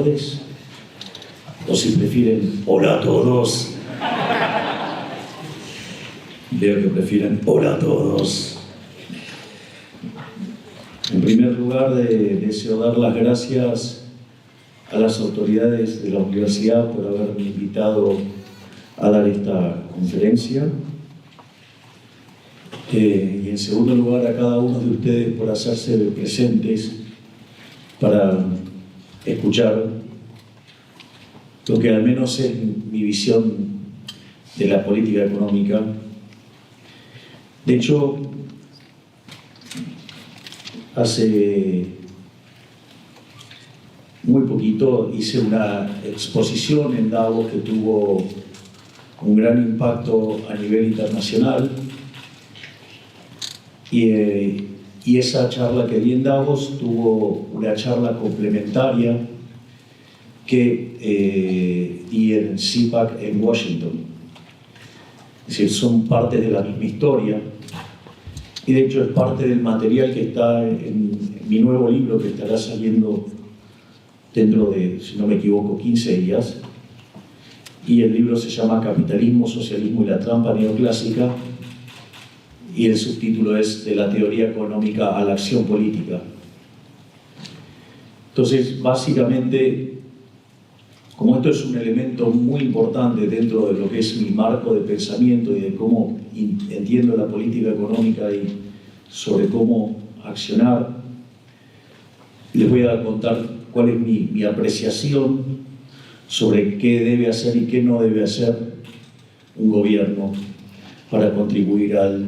todos, o si prefieren hola a todos. Veo que prefieren hola a todos. En primer lugar, deseo dar las gracias a las autoridades de la universidad por haberme invitado a dar esta conferencia. Y en segundo lugar, a cada uno de ustedes por hacerse presentes para escuchar lo que al menos es mi visión de la política económica. De hecho, hace muy poquito hice una exposición en Davos que tuvo un gran impacto a nivel internacional. Y esa charla que di en Davos tuvo una charla complementaria que di en CPAC en Washington. Es decir, son parte de la misma historia y de hecho es parte del material que está en mi nuevo libro que estará saliendo dentro de, si no me equivoco, 15 días. Y el libro se llama Capitalismo, Socialismo y la Trampa Neoclásica. Y el subtítulo es De la teoría económica a la acción política. Entonces, básicamente, como esto es un elemento muy importante dentro de lo que es mi marco de pensamiento y de cómo entiendo la política económica y sobre cómo accionar, les voy a contar cuál es mi apreciación sobre qué debe hacer y qué no debe hacer un gobierno para contribuir al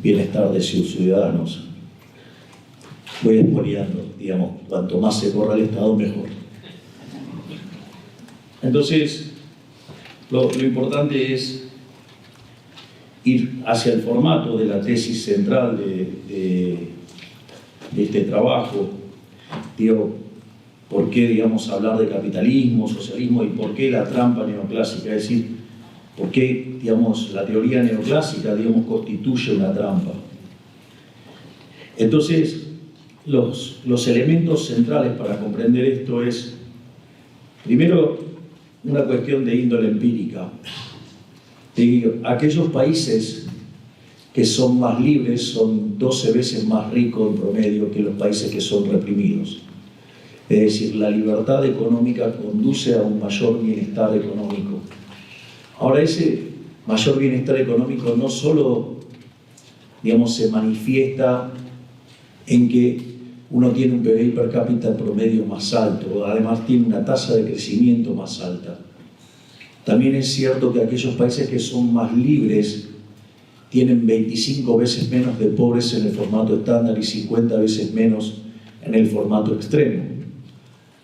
bienestar de sus ciudadanos. Voy expoliando, digamos, cuanto más se corra el Estado, mejor. Entonces, lo importante es ir hacia el formato de la tesis central de este trabajo. Digo, ¿por qué, digamos, hablar de capitalismo, socialismo y por qué la trampa neoclásica? Es decir, ¿por qué, digamos, la teoría neoclásica, digamos, constituye una trampa? Entonces, los elementos centrales para comprender esto es, primero, una cuestión de índole empírica. Aquellos países que son más libres son 12 veces más ricos en promedio que los países que son reprimidos. Es decir, la libertad económica conduce a un mayor bienestar económico. Ahora, ese mayor bienestar económico no solo, digamos, se manifiesta en que uno tiene un PBI per cápita promedio más alto, además tiene una tasa de crecimiento más alta. También es cierto que aquellos países que son más libres tienen 25 veces menos de pobres en el formato estándar y 50 veces menos en el formato extremo.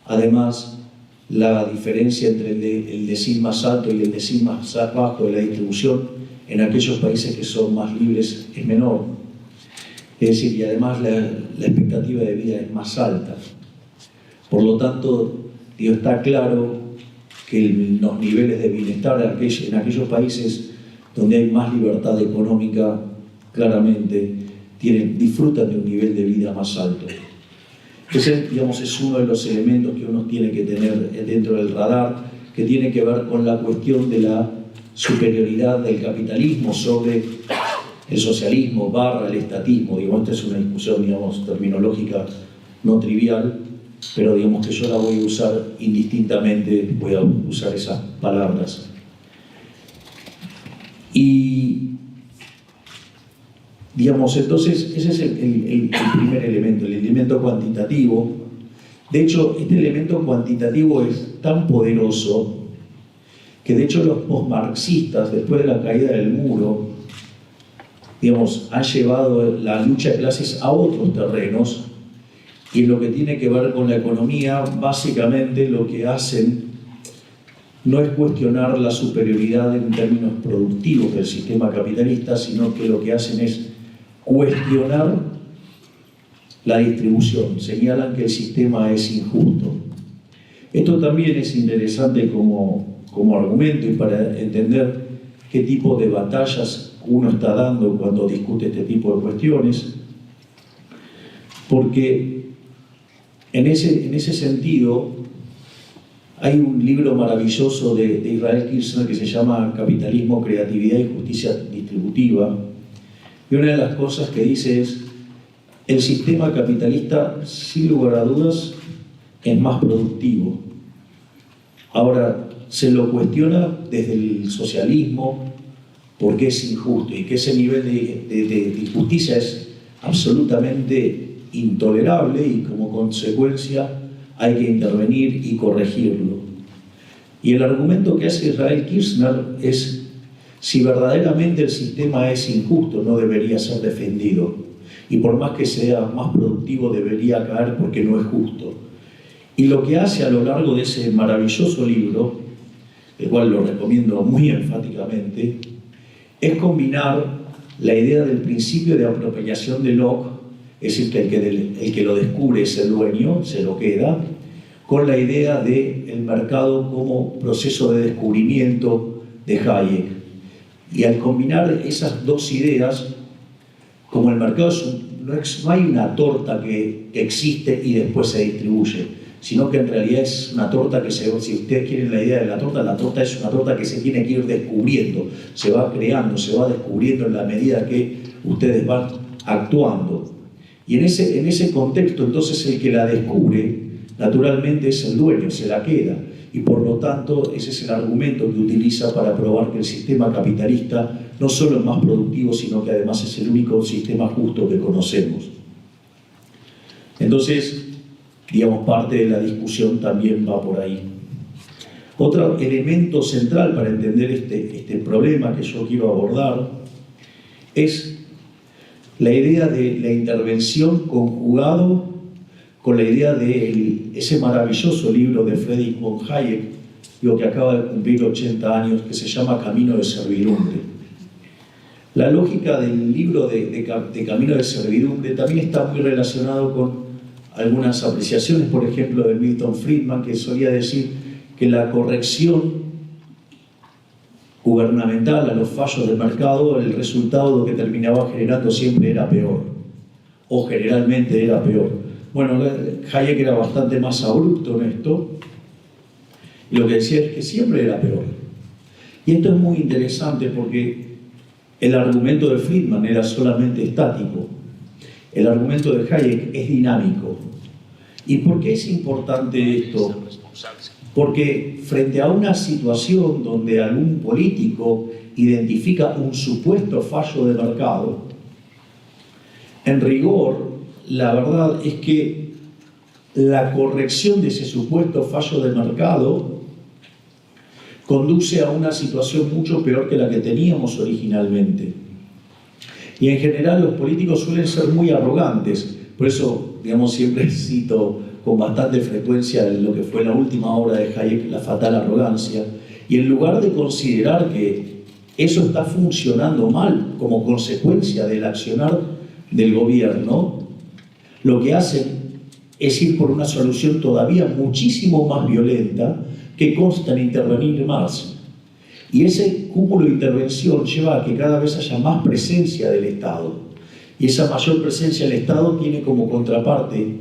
Además, la diferencia entre el decil más alto y el decil más bajo de la distribución en aquellos países que son más libres es menor. Es decir, y además la expectativa de vida es más alta. Por lo tanto, está claro que los niveles de bienestar en aquellos países donde hay más libertad económica, claramente disfrutan de un nivel de vida más alto. Ese, digamos, es uno de los elementos que uno tiene que tener dentro del radar, que tiene que ver con la cuestión de la superioridad del capitalismo sobre el socialismo / el estatismo. Digamos, esta es una discusión, digamos, terminológica no trivial, pero digamos que yo la voy a usar indistintamente, voy a usar esas palabras. Y, digamos, entonces, ese es el primer elemento, el elemento cuantitativo. De hecho, este elemento cuantitativo es tan poderoso que, de hecho, los postmarxistas, después de la caída del muro, digamos, han llevado la lucha de clases a otros terrenos, y en lo que tiene que ver con la economía, básicamente lo que hacen no es cuestionar la superioridad en términos productivos del sistema capitalista, sino que lo que hacen es cuestionar la distribución. Señalan que el sistema es injusto. Esto también es interesante como argumento y para entender qué tipo de batallas uno está dando cuando discute este tipo de cuestiones, porque en ese sentido, Hay un libro maravilloso de Israel Kirzner que se llama Capitalismo, Creatividad y Justicia Distributiva. Y una de las cosas que dice es: el sistema capitalista, sin lugar a dudas, es más productivo. Ahora, se lo cuestiona desde el socialismo porque es injusto y que ese nivel de injusticia es absolutamente intolerable y como consecuencia hay que intervenir y corregirlo. Y el argumento que hace Israel Kirzner es: si verdaderamente el sistema es injusto, no debería ser defendido. Y por más que sea más productivo, debería caer porque no es justo. Y lo que hace a lo largo de ese maravilloso libro, el cual lo recomiendo muy enfáticamente, es combinar la idea del principio de apropiación de Locke, es decir, que el que lo descubre es el dueño, se lo queda, con la idea del mercado como proceso de descubrimiento de Hayek. Y al combinar esas dos ideas, como el mercado no hay una torta que existe y después se distribuye, sino que en realidad es una torta que si ustedes quieren la idea de la torta es una torta que se tiene que ir descubriendo, se va creando, se va descubriendo en la medida que ustedes van actuando. Y en ese contexto, entonces, el que la descubre, naturalmente es el dueño, se la queda. Y por lo tanto, ese es el argumento que utiliza para probar que el sistema capitalista no solo es más productivo, sino que además es el único sistema justo que conocemos. Entonces, digamos, parte de la discusión también va por ahí. Otro elemento central para entender este problema que yo quiero abordar es la idea de la intervención conjugado con la idea de ese maravilloso libro de Friedrich von Hayek, que acaba de cumplir 80 años, que se llama Camino de Servidumbre. La lógica del libro de Camino de Servidumbre también está muy relacionado con algunas apreciaciones, por ejemplo, de Milton Friedman, que solía decir que la corrección gubernamental a los fallos del mercado, el resultado que terminaba generando siempre era peor, o generalmente era peor. Bueno, Hayek era bastante más abrupto en esto, y lo que decía es que siempre era peor. Y esto es muy interesante porque el argumento de Friedman era solamente estático. El argumento de Hayek es dinámico. ¿Y por qué es importante esto? Porque frente a una situación donde algún político identifica un supuesto fallo de mercado, en rigor, la verdad es que la corrección de ese supuesto fallo de mercado conduce a una situación mucho peor que la que teníamos originalmente. Y en general los políticos suelen ser muy arrogantes. Por eso, digamos, siempre cito con bastante frecuencia lo que fue la última obra de Hayek, La fatal arrogancia. Y en lugar de considerar que eso está funcionando mal como consecuencia del accionar del gobierno, lo que hacen es ir por una solución todavía muchísimo más violenta que consta en intervenir más. Y ese cúmulo de intervención lleva a que cada vez haya más presencia del Estado. Y esa mayor presencia del Estado tiene como contraparte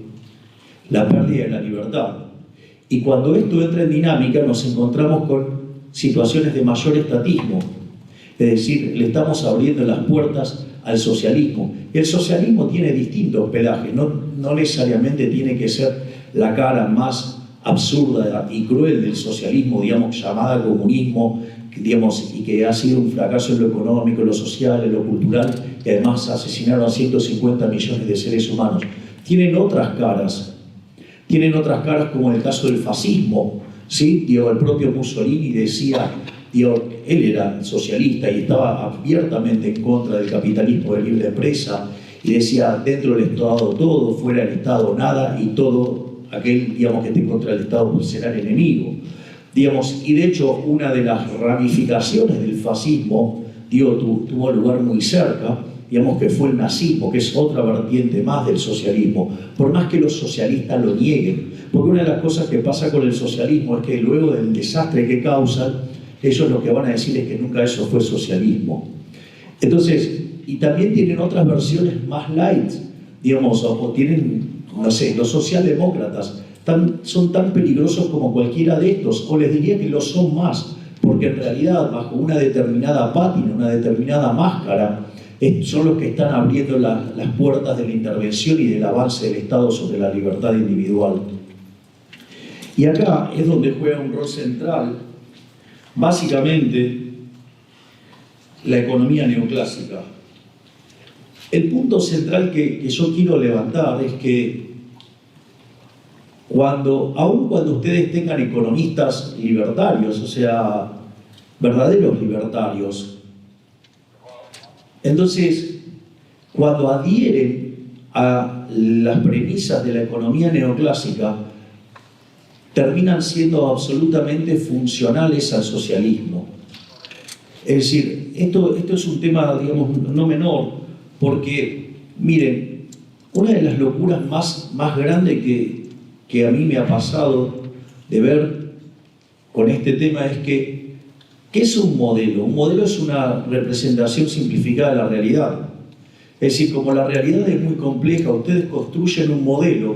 la pérdida de la libertad. Y cuando esto entra en dinámica nos encontramos con situaciones de mayor estatismo. Es decir, le estamos abriendo las puertas al socialismo. Y el socialismo tiene distintos pelajes, no necesariamente tiene que ser la cara más absurda y cruel del socialismo, digamos, llamada comunismo, digamos, y que ha sido un fracaso en lo económico, en lo social, en lo cultural, y además asesinaron a 150 millones de seres humanos. Tienen otras caras como en el caso del fascismo, ¿sí? El propio Mussolini decía, él era socialista y estaba abiertamente en contra del capitalismo de libre empresa, y decía, dentro del Estado todo, fuera del Estado nada, y todo aquel, digamos, que esté contra el Estado pues será el enemigo. Digamos, y de hecho una de las ramificaciones del fascismo tuvo lugar muy cerca, digamos, que fue el nazismo, que es otra vertiente más del socialismo, por más que los socialistas lo nieguen, porque una de las cosas que pasa con el socialismo es que luego del desastre que causan, ellos lo que van a decir es que nunca eso fue socialismo. Entonces, y también tienen otras versiones más light, digamos, o tienen, no sé, los socialdemócratas son tan peligrosos como cualquiera de estos, o les diría que lo son más, porque en realidad bajo una determinada pátina, una determinada máscara, son los que están abriendo las puertas de la intervención y del avance del Estado sobre la libertad individual. Y acá es donde juega un rol central, básicamente, la economía neoclásica. El punto central que yo quiero levantar es que aun cuando ustedes tengan economistas libertarios, o sea, verdaderos libertarios, entonces, cuando adhieren a las premisas de la economía neoclásica, terminan siendo absolutamente funcionales al socialismo. Es decir, esto es un tema, digamos, no menor, porque, miren, una de las locuras más grandes que a mí me ha pasado de ver con este tema es que ¿qué es un modelo? Un modelo es una representación simplificada de la realidad. Es decir, como la realidad es muy compleja, ustedes construyen un modelo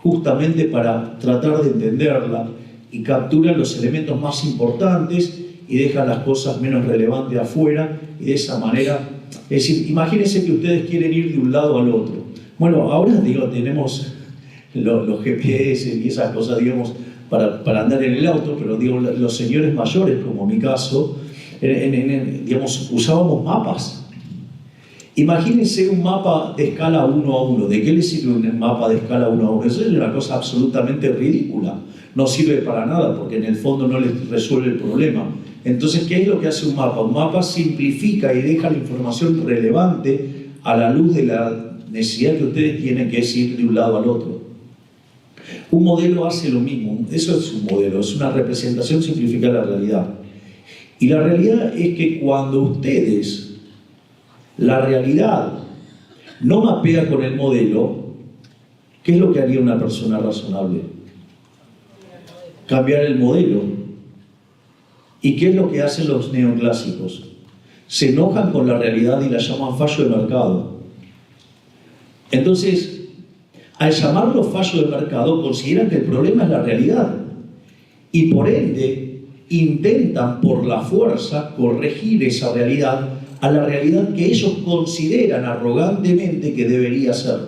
justamente para tratar de entenderla y capturan los elementos más importantes y dejan las cosas menos relevantes afuera y de esa manera, es decir, imagínense que ustedes quieren ir de un lado al otro. Bueno, ahora tenemos los GPS y esas cosas, digamos, para andar en el auto, pero digo, los señores mayores, como mi caso, digamos, usábamos mapas. Imagínense un mapa de escala 1 a 1. ¿De qué le sirve un mapa de escala 1 a 1? Eso es una cosa absolutamente ridícula. No sirve para nada, porque en el fondo no les resuelve el problema. Entonces, ¿qué es lo que hace un mapa? Un mapa simplifica y deja la información relevante a la luz de la necesidad que ustedes tienen, que es ir de un lado al otro. Un modelo hace lo mismo. Eso es un modelo, es una representación simplificada de la realidad. Y la realidad es que cuando ustedes, la realidad, no mapea con el modelo, ¿qué es lo que haría una persona razonable? Cambiar el modelo. ¿Y qué es lo que hacen los neoclásicos? Se enojan con la realidad y la llaman fallo de mercado. Entonces, al llamarlo fallo de mercado, consideran que el problema es la realidad y por ende intentan por la fuerza corregir esa realidad a la realidad que ellos consideran arrogantemente que debería ser.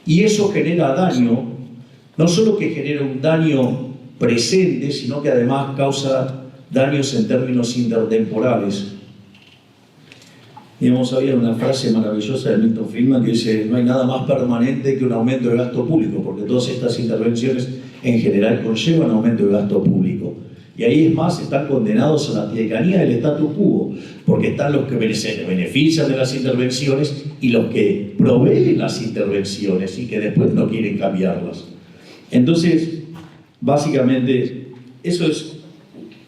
Y eso genera daño, no solo que genera un daño presente, sino que además causa daños en términos intertemporales. Digamos, había una frase maravillosa de Milton Friedman que dice: no hay nada más permanente que un aumento de gasto público, porque todas estas intervenciones en general conllevan aumento de gasto público. Y ahí es más, están condenados a la tiranía del statu quo, porque están los que se benefician de las intervenciones y los que proveen las intervenciones y que después no quieren cambiarlas. Entonces, básicamente, eso es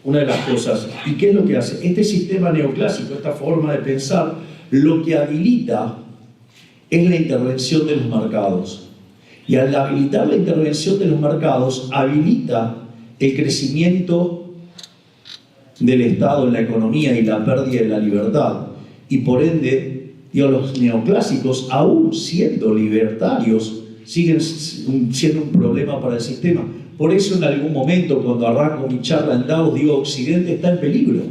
una de las cosas. ¿Y qué es lo que hace? Este sistema neoclásico, esta forma de pensar, lo que habilita es la intervención de los mercados. Y al habilitar la intervención de los mercados, habilita el crecimiento del Estado en la economía y la pérdida de la libertad. Y por ende, los neoclásicos, aún siendo libertarios, siguen siendo un problema para el sistema. Por eso en algún momento, cuando arranco mi charla en Davos, digo: Occidente está en peligro.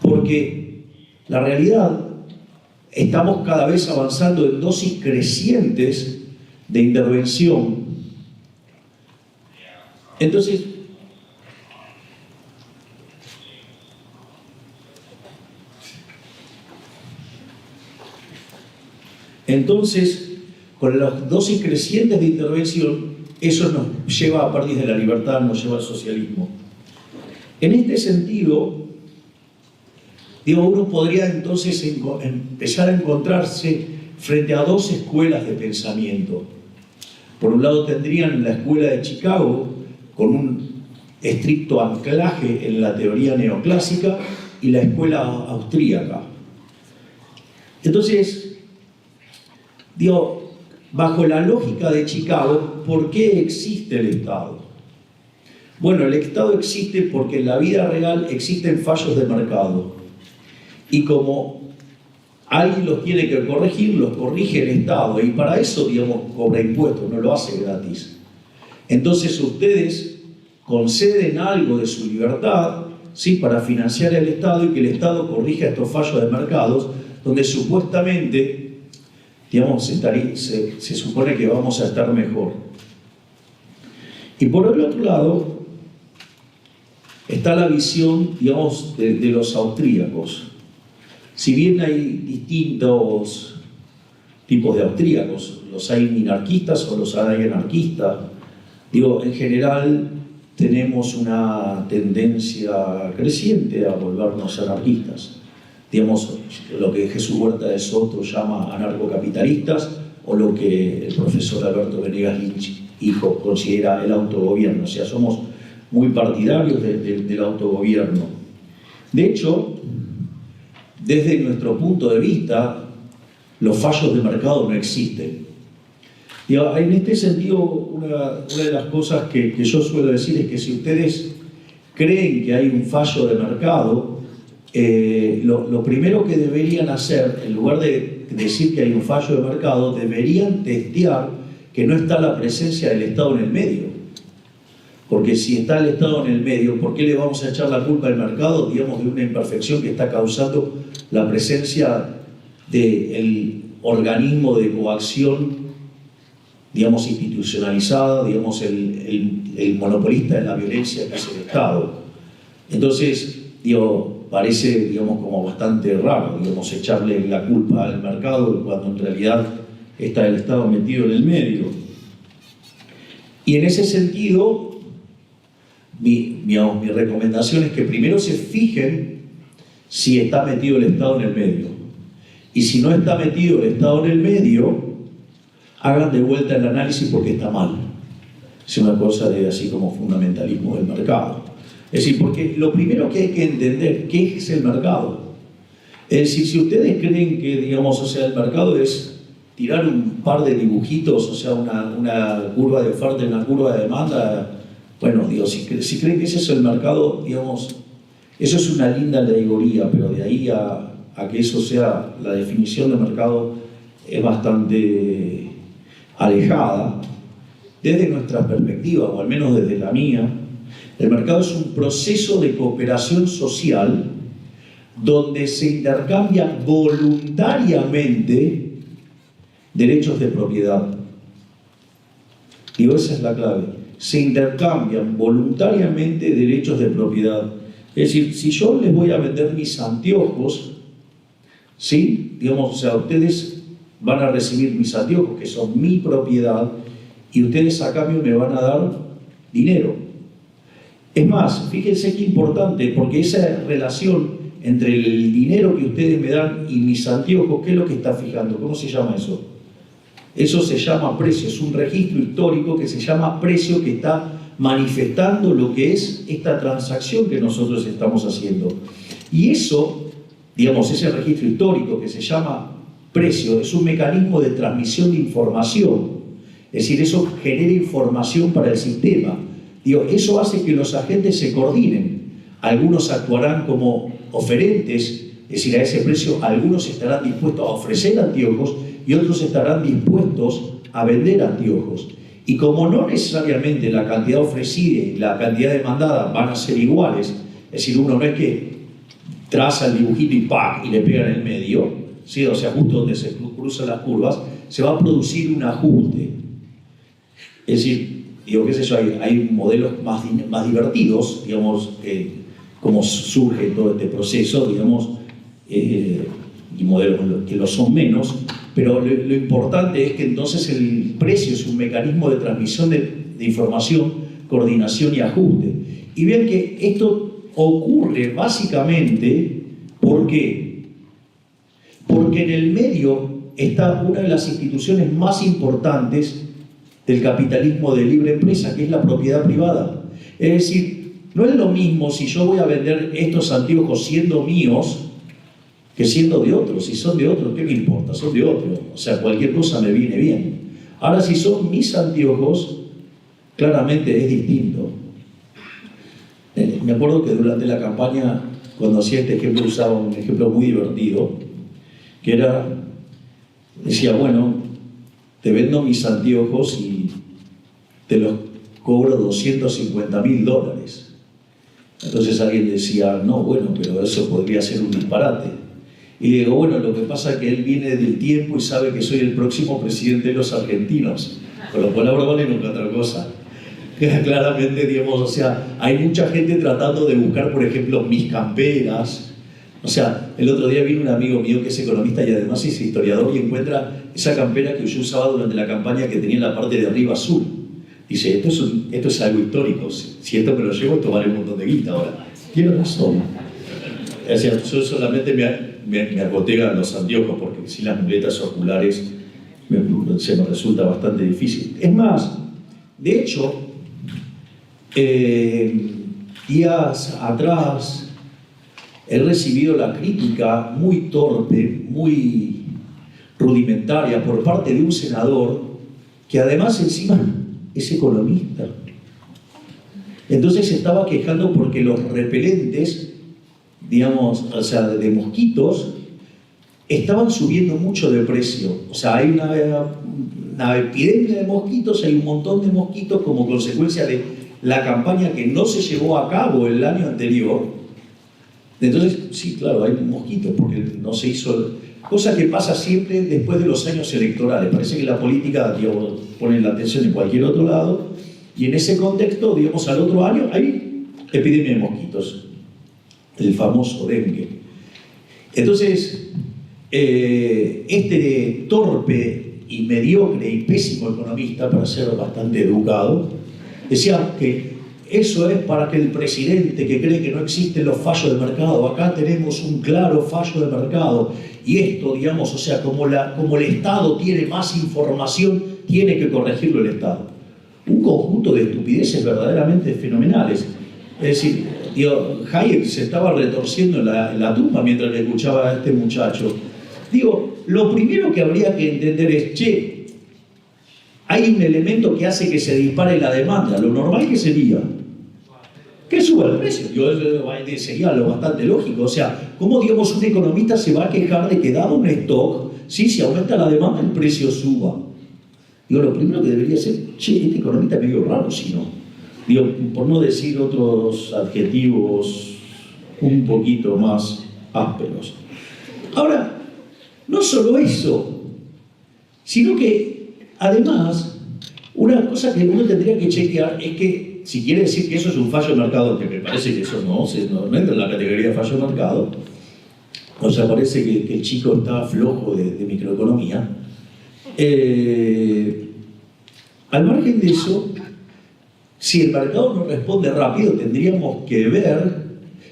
Porque la realidad, estamos cada vez avanzando en dosis crecientes de intervención. Entonces, con las dosis crecientes de intervención, eso nos lleva a pérdida de la libertad, nos lleva al socialismo. En este sentido, uno podría entonces empezar a encontrarse frente a dos escuelas de pensamiento. Por un lado tendrían la escuela de Chicago, con un estricto anclaje en la teoría neoclásica, y la escuela austríaca. Entonces, bajo la lógica de Chicago, ¿por qué existe el Estado? Bueno, el Estado existe porque en la vida real existen fallos de mercado. Y como alguien los tiene que corregir, los corrige el Estado. Y para eso, cobra impuestos, no lo hace gratis. Entonces ustedes conceden algo de su libertad, ¿sí?, para financiar el Estado y que el Estado corrija estos fallos de mercados, donde supuestamente, digamos, se supone que vamos a estar mejor. Y por el otro lado está la visión, digamos, de los austríacos. Si bien hay distintos tipos de austríacos, los hay minarquistas o los hay anarquistas, digo, en general tenemos una tendencia creciente a volvernos anarquistas. Digamos, lo que Jesús Huerta de Soto llama anarcocapitalistas, o lo que el profesor Alberto Venegas Lynch, hijo, considera el autogobierno. O sea, somos muy partidarios del autogobierno. De hecho, desde nuestro punto de vista, los fallos de mercado no existen. Y en este sentido, una de las cosas que yo suelo decir es que si ustedes creen que hay un fallo de mercado, lo primero que deberían hacer, en lugar de decir que hay un fallo de mercado, deberían testear que no está la presencia del Estado en el medio. Porque si está el Estado en el medio, ¿por qué le vamos a echar la culpa al mercado, digamos, de una imperfección que está causando la presencia del organismo de coacción, digamos, institucionalizada, digamos, el monopolista de la violencia que es el Estado? Entonces, digo, parece, digamos, como bastante raro, digamos, echarle la culpa al mercado cuando en realidad está el Estado metido en el medio. Y en ese sentido, mi recomendación es que primero se fijen si está metido el Estado en el medio. Y si no está metido el Estado en el medio, hagan de vuelta el análisis porque está mal. Es una cosa de así como fundamentalismo del mercado. Es decir, porque lo primero que hay que entender, ¿qué es el mercado? Es decir, si ustedes creen que, digamos, o sea, el mercado es tirar un par de dibujitos, o sea, una curva de oferta y una curva de demanda, bueno, digo, si creen que ese es el mercado, digamos, eso es una linda alegoría, pero de ahí a que eso sea la definición de mercado es bastante alejada. Desde nuestra perspectiva, o al menos desde la mía, el mercado es un proceso de cooperación social donde se intercambian voluntariamente derechos de propiedad. Digo, esa es la clave. Se intercambian voluntariamente derechos de propiedad. Es decir, si yo les voy a vender mis anteojos, ¿sí?, digamos, o sea, ustedes van a recibir mis anteojos, que son mi propiedad, y ustedes a cambio me van a dar dinero. Es más, fíjense qué importante, porque esa relación entre el dinero que ustedes me dan y mis anteojos, ¿qué es lo que está fijando? ¿Cómo se llama eso? Eso se llama precio, es un registro histórico que se llama precio, que está manifestando lo que es esta transacción que nosotros estamos haciendo. Y eso, digamos, ese registro histórico que se llama precio, es un mecanismo de transmisión de información. Es decir, eso genera información para el sistema. Digo, eso hace que los agentes se coordinen. Algunos actuarán como oferentes, es decir, a ese precio algunos estarán dispuestos a ofrecer anteojos y otros estarán dispuestos a vender anteojos. Y como no necesariamente la cantidad ofrecida y la cantidad demandada van a ser iguales, es decir, uno no es que traza el dibujito y ¡pac!, y le pega en el medio, ¿sí?, o sea, justo donde se cruzan las curvas, se va a producir un ajuste. Es decir, digo, qué sé yo, hay modelos más divertidos, digamos, cómo surge todo este proceso, digamos, y modelos que lo son menos, pero lo importante es que entonces el precio es un mecanismo de transmisión de información, coordinación y ajuste. Y vean que esto ocurre básicamente, ¿por qué? Porque en el medio está una de las instituciones más importantes del capitalismo de libre empresa, que es la propiedad privada. Es decir, no es lo mismo si yo voy a vender estos anteojos siendo míos que siendo de otros. Si son de otros, ¿qué me importa? Son de otros. O sea, cualquier cosa me viene bien. Ahora, si son mis anteojos, claramente es distinto. Me acuerdo que durante la campaña, cuando hacía este ejemplo, usaba un ejemplo muy divertido, que era, decía, bueno, te vendo mis anteojos y te los cobro $250.000. Entonces alguien decía, no, bueno, pero eso podría ser un disparate. Y le digo, bueno, lo que pasa es que él viene del tiempo y sabe que soy el próximo presidente de los argentinos, con lo cual ahora vale nunca otra cosa. Claramente, digamos, o sea, hay mucha gente tratando de buscar, por ejemplo, mis camperas. O sea, el otro día vino un amigo mío que es economista y además es historiador y encuentra esa campera que yo usaba durante la campaña que tenía en la parte de arriba azul. Dice, esto es algo histórico, si esto me lo llevo, esto vale un montón de guita ahora. Tiene razón. O sea, yo solamente me acoté a los anteojos porque sin las muletas oculares se me resulta bastante difícil. Es más, de hecho, días atrás he recibido la crítica muy torpe, muy rudimentaria por parte de un senador que además encima es economista. Entonces se estaba quejando porque los repelentes, digamos, o sea, de mosquitos, estaban subiendo mucho de precio. O sea, hay una epidemia de mosquitos, hay un montón de mosquitos como consecuencia de la campaña que no se llevó a cabo el año anterior. Entonces, sí, claro, hay mosquitos porque no se hizo... Cosa que pasa siempre después de los años electorales. Parece que la política, digamos, pone la atención en cualquier otro lado y en ese contexto, digamos, al otro año hay epidemia de mosquitos, el famoso dengue. Entonces, este torpe y mediocre y pésimo economista, para ser bastante educado, decía que eso es para que el presidente que cree que no existen los fallos de mercado, acá tenemos un claro fallo de mercado, y esto, digamos, o sea, como el Estado tiene más información, tiene que corregirlo el Estado. Un conjunto de estupideces verdaderamente fenomenales. Es decir, Hayek se estaba retorciendo en la tumba mientras le escuchaba a este muchacho. Digo, lo primero que habría que entender es, che, hay un elemento que hace que se dispare la demanda. Lo normal que sería que suba el precio. Sería lo bastante lógico. O sea, ¿cómo, digamos, un economista se va a quejar de que dado un stock, sí, si aumenta la demanda, el precio suba? Digo, lo primero que debería ser, che, este economista es medio raro, si no. Digo, por no decir otros adjetivos un poquito más ásperos. Ahora, no solo eso, sino que además, una cosa que uno tendría que chequear es que, si quiere decir que eso es un fallo de mercado, que me parece que eso no entra en la categoría de fallo de mercado, o sea, parece que el chico está flojo de microeconomía. Al margen de eso, si el mercado no responde rápido, tendríamos que ver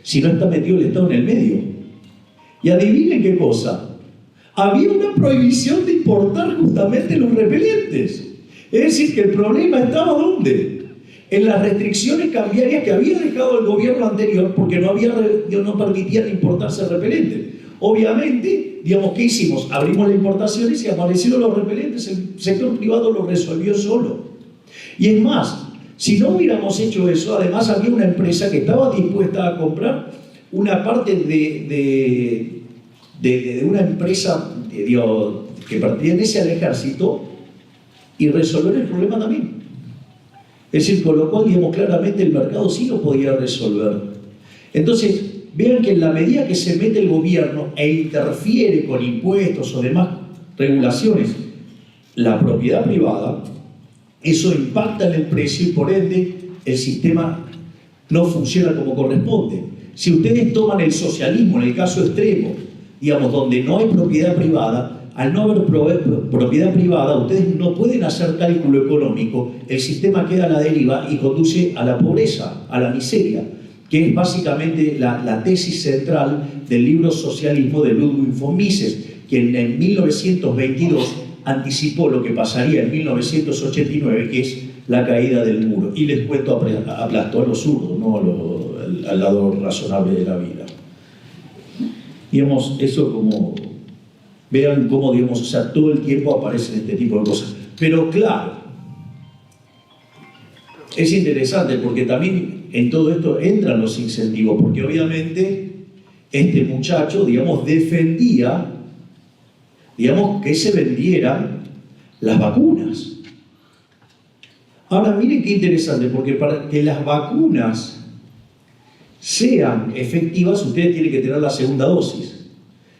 si no está metido el Estado en el medio. Y adivinen qué cosa, había una prohibición de importar justamente los repelentes. Es decir, que el problema estaba ¿dónde? En las restricciones cambiarias que había dejado el gobierno anterior porque no permitían importarse repelentes. Obviamente, digamos, ¿qué hicimos? Abrimos las importaciones y aparecieron los repelentes, el sector privado lo resolvió solo. Y es más, si no hubiéramos hecho eso, además había una empresa que estaba dispuesta a comprar una parte de una empresa que pertenece al ejército y resolver el problema también. Es decir, con lo cual, digamos, claramente el mercado sí lo podía resolver. Entonces, vean que en la medida que se mete el gobierno e interfiere con impuestos o demás regulaciones, la propiedad privada, eso impacta en el precio y por ende el sistema no funciona como corresponde. Si ustedes toman el socialismo en el caso extremo, digamos, donde no hay propiedad privada, al no haber propiedad privada, ustedes no pueden hacer cálculo económico, el sistema queda a la deriva y conduce a la pobreza, a la miseria, que es básicamente la tesis central del libro Socialismo de Ludwig von Mises, quien en 1922 anticipó lo que pasaría en 1989, que es la caída del muro. Y les cuento, aplastó a los zurdos, no al lado razonable de la vida. Digamos, eso como... Vean cómo, digamos, o sea, todo el tiempo aparecen este tipo de cosas. Pero claro, es interesante porque también en todo esto entran los incentivos, porque obviamente este muchacho, digamos, defendía, digamos, que se vendieran las vacunas. Ahora, miren qué interesante, porque para que las vacunas sean efectivas, ustedes tienen que tener la segunda dosis.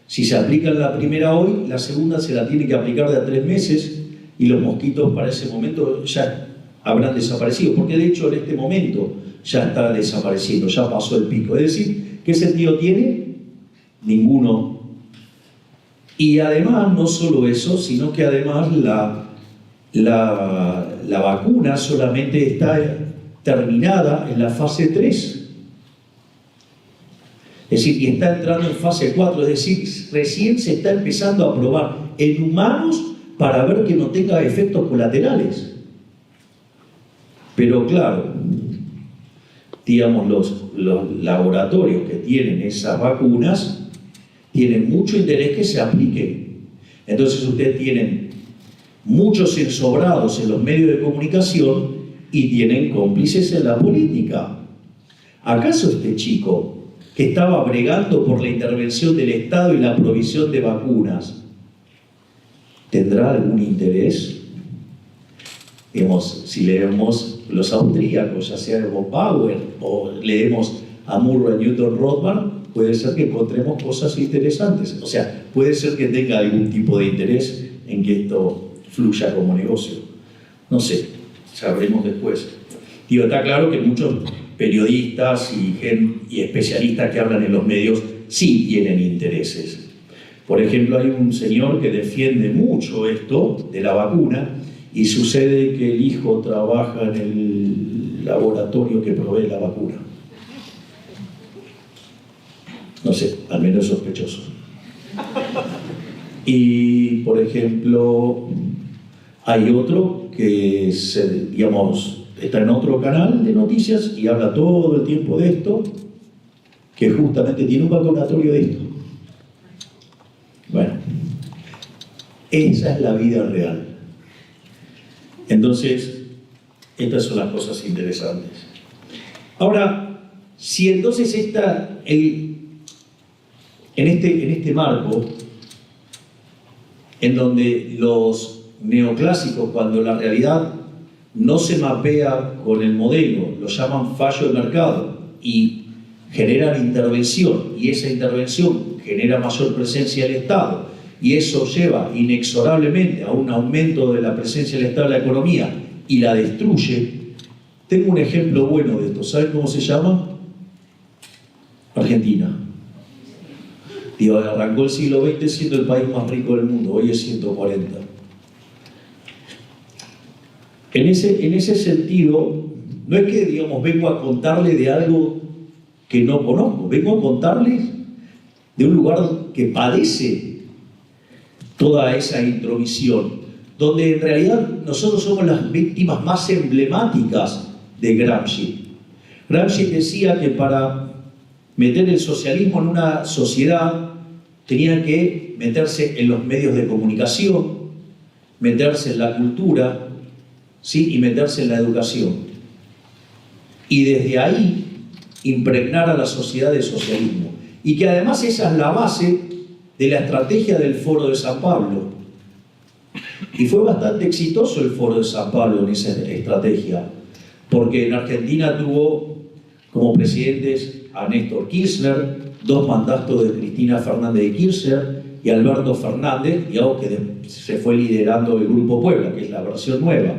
Si se aplican la primera hoy, la segunda se la tiene que aplicar de a 3 meses y los mosquitos para ese momento ya habrán desaparecido, porque de hecho en este momento ya está desapareciendo, ya pasó el pico. Es decir, ¿qué sentido tiene? Ninguno. Y además, no solo eso, sino que además la vacuna solamente está terminada en la fase 3. Es decir, y está entrando en fase 4, es decir, recién se está empezando a probar en humanos para ver que no tenga efectos colaterales. Pero claro, digamos, los laboratorios que tienen esas vacunas tienen mucho interés que se apliquen. Entonces ustedes tienen muchos ensobrados en los medios de comunicación y tienen cómplices en la política. ¿Acaso este chico que estaba bregando por la intervención del Estado y la provisión de vacunas tendrá algún interés? Digamos, si leemos los austríacos, ya sea Evo Bauer o leemos a Murray Newton Rothbard, puede ser que encontremos cosas interesantes. O sea, puede ser que tenga algún tipo de interés en que esto fluya como negocio. No sé, sabremos después. Digo, está claro que muchos periodistas y especialistas que hablan en los medios sí tienen intereses. Por ejemplo, hay un señor que defiende mucho esto de la vacuna y sucede que el hijo trabaja en el laboratorio que provee la vacuna. No sé, al menos sospechoso. Y, por ejemplo, hay otro que, está en otro canal de noticias y habla todo el tiempo de esto, que justamente tiene un vacunatorio de esto. Bueno, esa es la vida real. Entonces, estas son las cosas interesantes. Ahora, si entonces en este marco, en donde los neoclásicos, cuando la realidad no se mapea con el modelo, lo llaman fallo de mercado y generan intervención, y esa intervención genera mayor presencia del Estado, y eso lleva inexorablemente a un aumento de la presencia del Estado en la economía y la destruye. Tengo un ejemplo bueno de esto. ¿Saben cómo se llama? Argentina. Digo, arrancó el siglo XX siendo el país más rico del mundo, hoy es 140. En ese sentido, no es que, digamos, vengo a contarle de algo que no conozco, vengo a contarles de un lugar que padece toda esa intromisión, donde en realidad nosotros somos las víctimas más emblemáticas de Gramsci. Gramsci decía que para meter el socialismo en una sociedad tenía que meterse en los medios de comunicación, meterse en la cultura, ¿sí? Y meterse en la educación. Y desde ahí impregnar a la sociedad del socialismo. Y que además esa es la base de la estrategia del Foro de San Pablo. Y fue bastante exitoso el Foro de San Pablo en esa estrategia, porque en Argentina tuvo como presidentes a Néstor Kirchner, 2 mandatos de Cristina Fernández de Kirchner y Alberto Fernández, digamos que se fue liderando el Grupo Puebla, que es la versión nueva.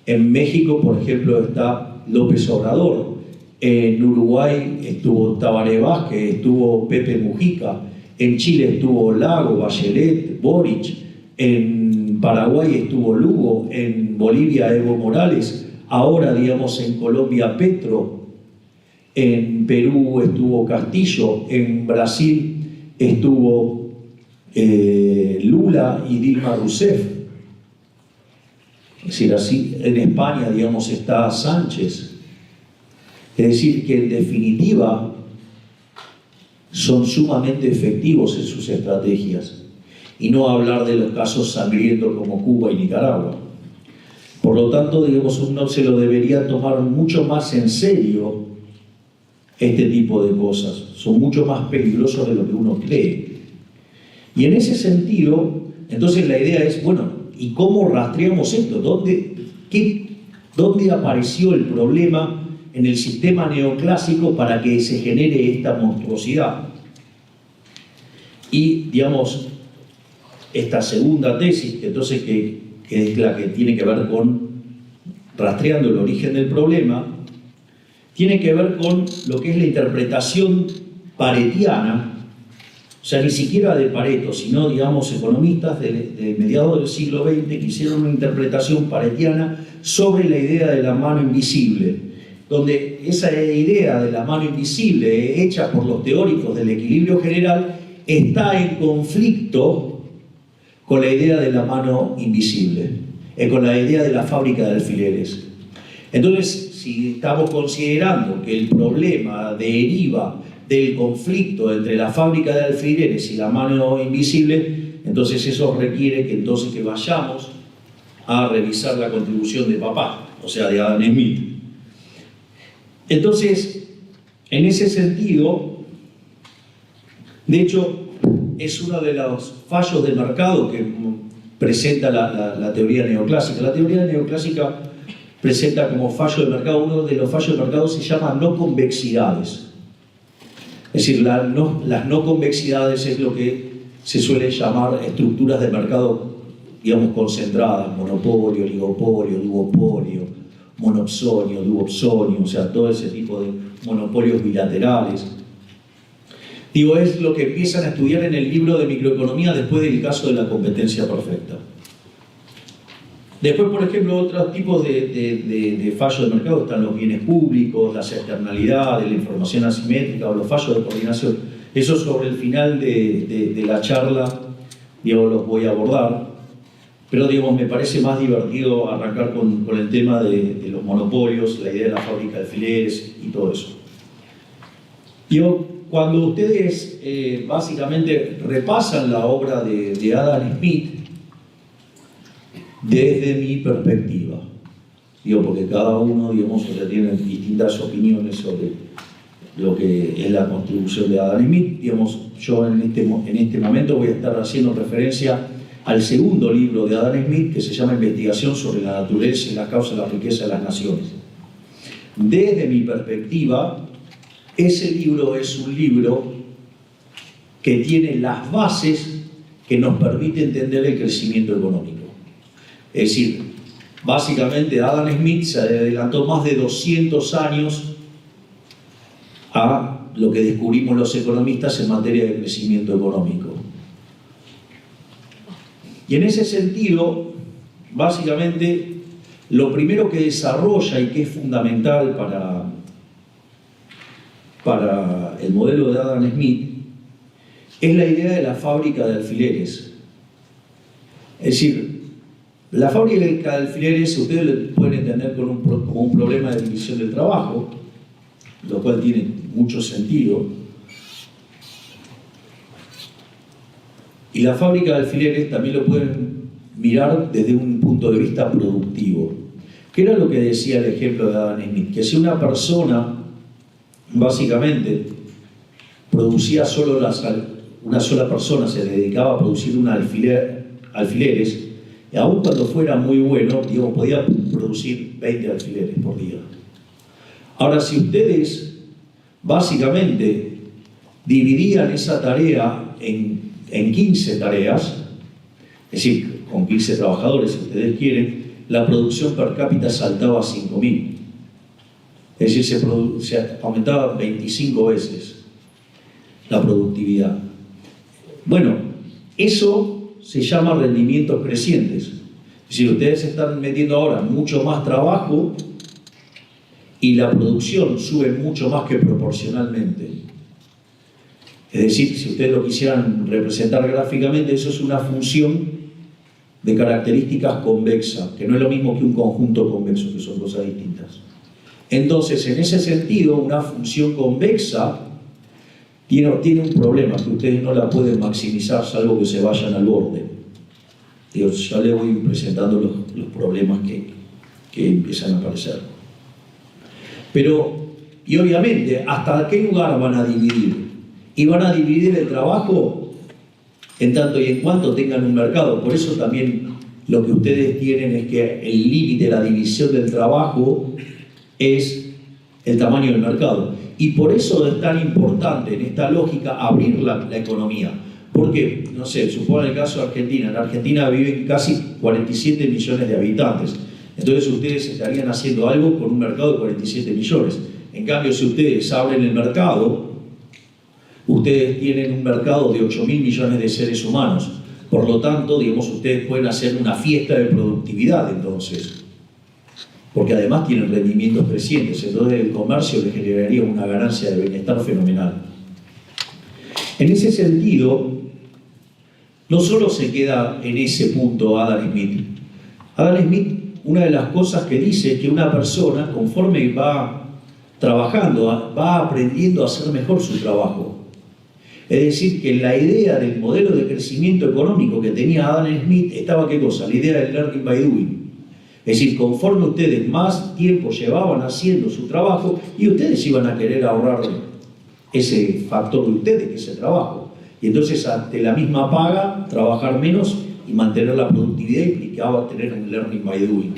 En México, por ejemplo, está López Obrador. En Uruguay estuvo Tabaré Vázquez, estuvo Pepe Mujica. En Chile estuvo Lago, Bachelet, Boric. En Paraguay estuvo Lugo. En Bolivia Evo Morales. Ahora, digamos, en Colombia Petro. En Perú estuvo Castillo. En Brasil estuvo Lula y Dilma Rousseff. Es decir, así, en España, digamos, está Sánchez. Es decir, que en definitiva son sumamente efectivos en sus estrategias. Y no hablar de los casos sangrientos como Cuba y Nicaragua. Por lo tanto, digamos, uno se lo debería tomar mucho más en serio este tipo de cosas. Son mucho más peligrosos de lo que uno cree. Y en ese sentido, entonces la idea es, bueno, ¿y cómo rastreamos esto? ¿Dónde apareció el problema en el sistema neoclásico para que se genere esta monstruosidad? Y, digamos, esta segunda tesis, que es la que tiene que ver con rastreando el origen del problema, tiene que ver con lo que es la interpretación paretiana, o sea, ni siquiera de Pareto, sino, digamos, economistas de mediados del siglo XX que hicieron una interpretación paretiana sobre la idea de la mano invisible, donde esa idea de la mano invisible, hecha por los teóricos del equilibrio general, está en conflicto con la idea de la mano invisible, con la idea de la fábrica de alfileres. Entonces, si estamos considerando que el problema deriva del conflicto entre la fábrica de alfileres y la mano invisible, entonces eso requiere que vayamos a revisar la contribución de papá, o sea, de Adam Smith. Entonces, en ese sentido, de hecho, es uno de los fallos del mercado que presenta la teoría neoclásica. La teoría neoclásica presenta como fallo de mercado, uno de los fallos de mercado se llama no convexidades. Es decir, las no convexidades es lo que se suele llamar estructuras de mercado, digamos, concentradas: monopolio, oligopolio, duopolio, monopsonio, duopsonio, o sea, todo ese tipo de monopolios bilaterales. Digo, es lo que empiezan a estudiar en el libro de microeconomía después del caso de la competencia perfecta. Después, por ejemplo, otros tipos de fallos de mercado están los bienes públicos, las externalidades, la información asimétrica o los fallos de coordinación. Eso sobre el final de la charla, digamos, los voy a abordar. Pero, digamos, me parece más divertido arrancar con el tema de los monopolios, la idea de la fábrica de alfileres y todo eso. Digo, cuando ustedes básicamente repasan la obra de Adam Smith, desde mi perspectiva, digo, porque cada uno, digamos, tiene distintas opiniones sobre lo que es la contribución de Adam Smith, digamos, yo en este momento voy a estar haciendo referencia al segundo libro de Adam Smith, que se llama Investigación sobre la naturaleza y las causas de la riqueza de las naciones. Desde mi perspectiva, ese libro es un libro que tiene las bases que nos permite entender el crecimiento económico. Es decir, básicamente Adam Smith se adelantó más de 200 años a lo que descubrimos los economistas en materia de crecimiento económico. Y en ese sentido, básicamente, lo primero que desarrolla y que es fundamental para el modelo de Adam Smith es la idea de la fábrica de alfileres. Es decir, la fábrica de alfileres ustedes lo pueden entender como un problema de división del trabajo, lo cual tiene mucho sentido. Y la fábrica de alfileres también lo pueden mirar desde un punto de vista productivo. ¿Qué era lo que decía el ejemplo de Adam Smith? Que si una persona básicamente producía una sola persona se dedicaba a producir alfileres, y aun cuando fuera muy bueno, digamos, podía producir 20 alfileres por día. Ahora, si ustedes básicamente dividían esa tarea en 15 tareas, es decir, con 15 trabajadores, si ustedes quieren, la producción per cápita saltaba a 5.000. Es decir, se aumentaba 25 veces la productividad. Bueno, eso se llama rendimientos crecientes. Es decir, ustedes están metiendo ahora mucho más trabajo y la producción sube mucho más que proporcionalmente. Es decir, si ustedes lo quisieran representar gráficamente, eso es una función de características convexas, que no es lo mismo que un conjunto convexo, que son cosas distintas. Entonces, en ese sentido, una función convexa tiene un problema, que ustedes no la pueden maximizar salvo que se vayan al borde. Digo, ya les voy presentando los problemas que empiezan a aparecer. Pero, y obviamente, ¿hasta qué lugar van a dividir? Y van a dividir el trabajo en tanto y en cuanto tengan un mercado. Por eso también lo que ustedes tienen es que el límite, la división del trabajo es el tamaño del mercado. Y por eso es tan importante en esta lógica abrir la economía. Porque, no sé, supone el caso de Argentina. En Argentina viven casi 47 millones de habitantes. Entonces ustedes estarían haciendo algo con un mercado de 47 millones. En cambio, si ustedes abren el mercado, ustedes tienen un mercado de 8.000 millones de seres humanos. Por lo tanto, digamos, ustedes pueden hacer una fiesta de productividad entonces. Porque además tienen rendimientos crecientes. Entonces el comercio les generaría una ganancia de bienestar fenomenal. En ese sentido, no solo se queda en ese punto Adam Smith. Adam Smith, una de las cosas que dice es que una persona, conforme va trabajando, va aprendiendo a hacer mejor su trabajo. Es decir, que la idea del modelo de crecimiento económico que tenía Adam Smith estaba, ¿qué cosa? La idea del learning by doing. Es decir, conforme ustedes más tiempo llevaban haciendo su trabajo, y ustedes iban a querer ahorrar ese factor de ustedes, que es el trabajo. Y entonces, ante la misma paga, trabajar menos y mantener la productividad implicaba tener un learning by doing.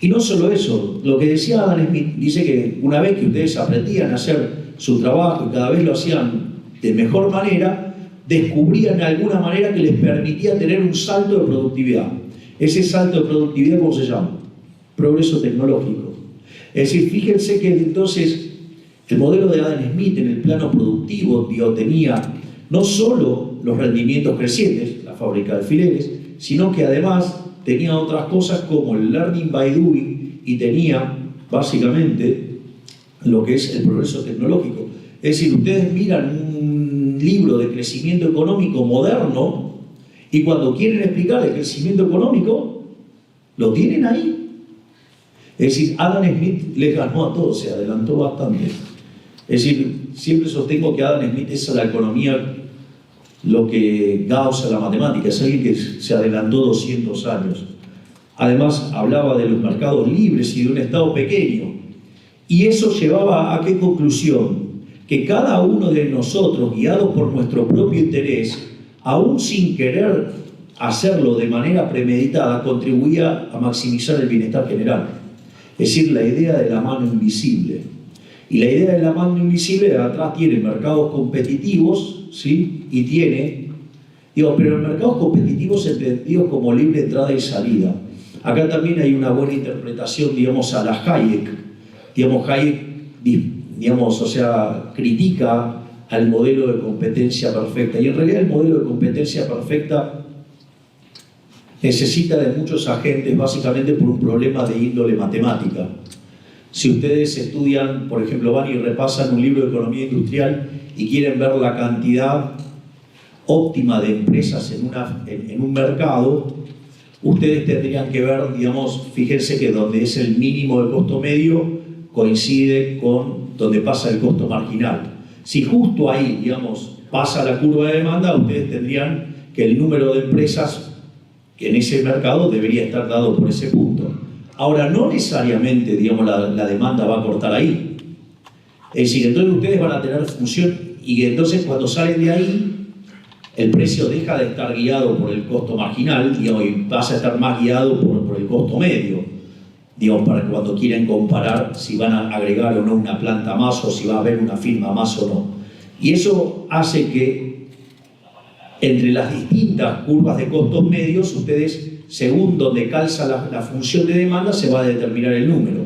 Y no solo eso, lo que decía Adam Smith, dice que una vez que ustedes aprendían a hacer su trabajo y cada vez lo hacían de mejor manera, descubrían de alguna manera que les permitía tener un salto de productividad. Ese salto de productividad, ¿cómo se llama? Progreso tecnológico. Es decir, fíjense que entonces el modelo de Adam Smith en el plano productivo tenía no solo los rendimientos crecientes, la fábrica de alfileres, sino que además tenía otras cosas como el learning by doing y tenía básicamente lo que es el progreso tecnológico. Es decir, ustedes miran un libro de crecimiento económico moderno y cuando quieren explicar el crecimiento económico, lo tienen ahí. Es decir, Adam Smith les ganó a todos, se adelantó bastante. Es decir, siempre sostengo que Adam Smith es a la economía lo que Gauss a la matemática, es alguien que se adelantó 200 años. Además, hablaba de los mercados libres y de un Estado pequeño. Y eso llevaba a qué conclusión? Que cada uno de nosotros, guiados por nuestro propio interés, aún sin querer hacerlo de manera premeditada, contribuía a maximizar el bienestar general. Es decir, la idea de la mano invisible. Y la idea de la mano invisible de atrás tiene mercados competitivos, ¿sí? Y tiene, pero en mercados competitivos entendidos como libre entrada y salida. Acá también hay una buena interpretación, digamos, a la Hayek. Hayek, o sea, critica al modelo de competencia perfecta. Y en realidad el modelo de competencia perfecta necesita de muchos agentes, básicamente por un problema de índole matemática. Si ustedes estudian, por ejemplo, van y repasan un libro de economía industrial y quieren ver la cantidad óptima de empresas en un mercado, ustedes tendrían que ver, digamos, fíjense que donde es el mínimo de costo medio coincide con donde pasa el costo marginal. Si justo ahí, digamos, pasa la curva de demanda, ustedes tendrían que el número de empresas en ese mercado debería estar dado por ese punto. Ahora, no necesariamente, digamos, la demanda va a cortar ahí. Es decir, entonces ustedes van a tener función y entonces cuando salen de ahí, el precio deja de estar guiado por el costo marginal, digamos, y pasa a estar más guiado por el costo medio, digamos, para cuando quieran comparar si van a agregar o no una planta más o si va a haber una firma más o no. Y eso hace que entre las distintas curvas de costos medios, ustedes, según donde calza la función de demanda, se va a determinar el número.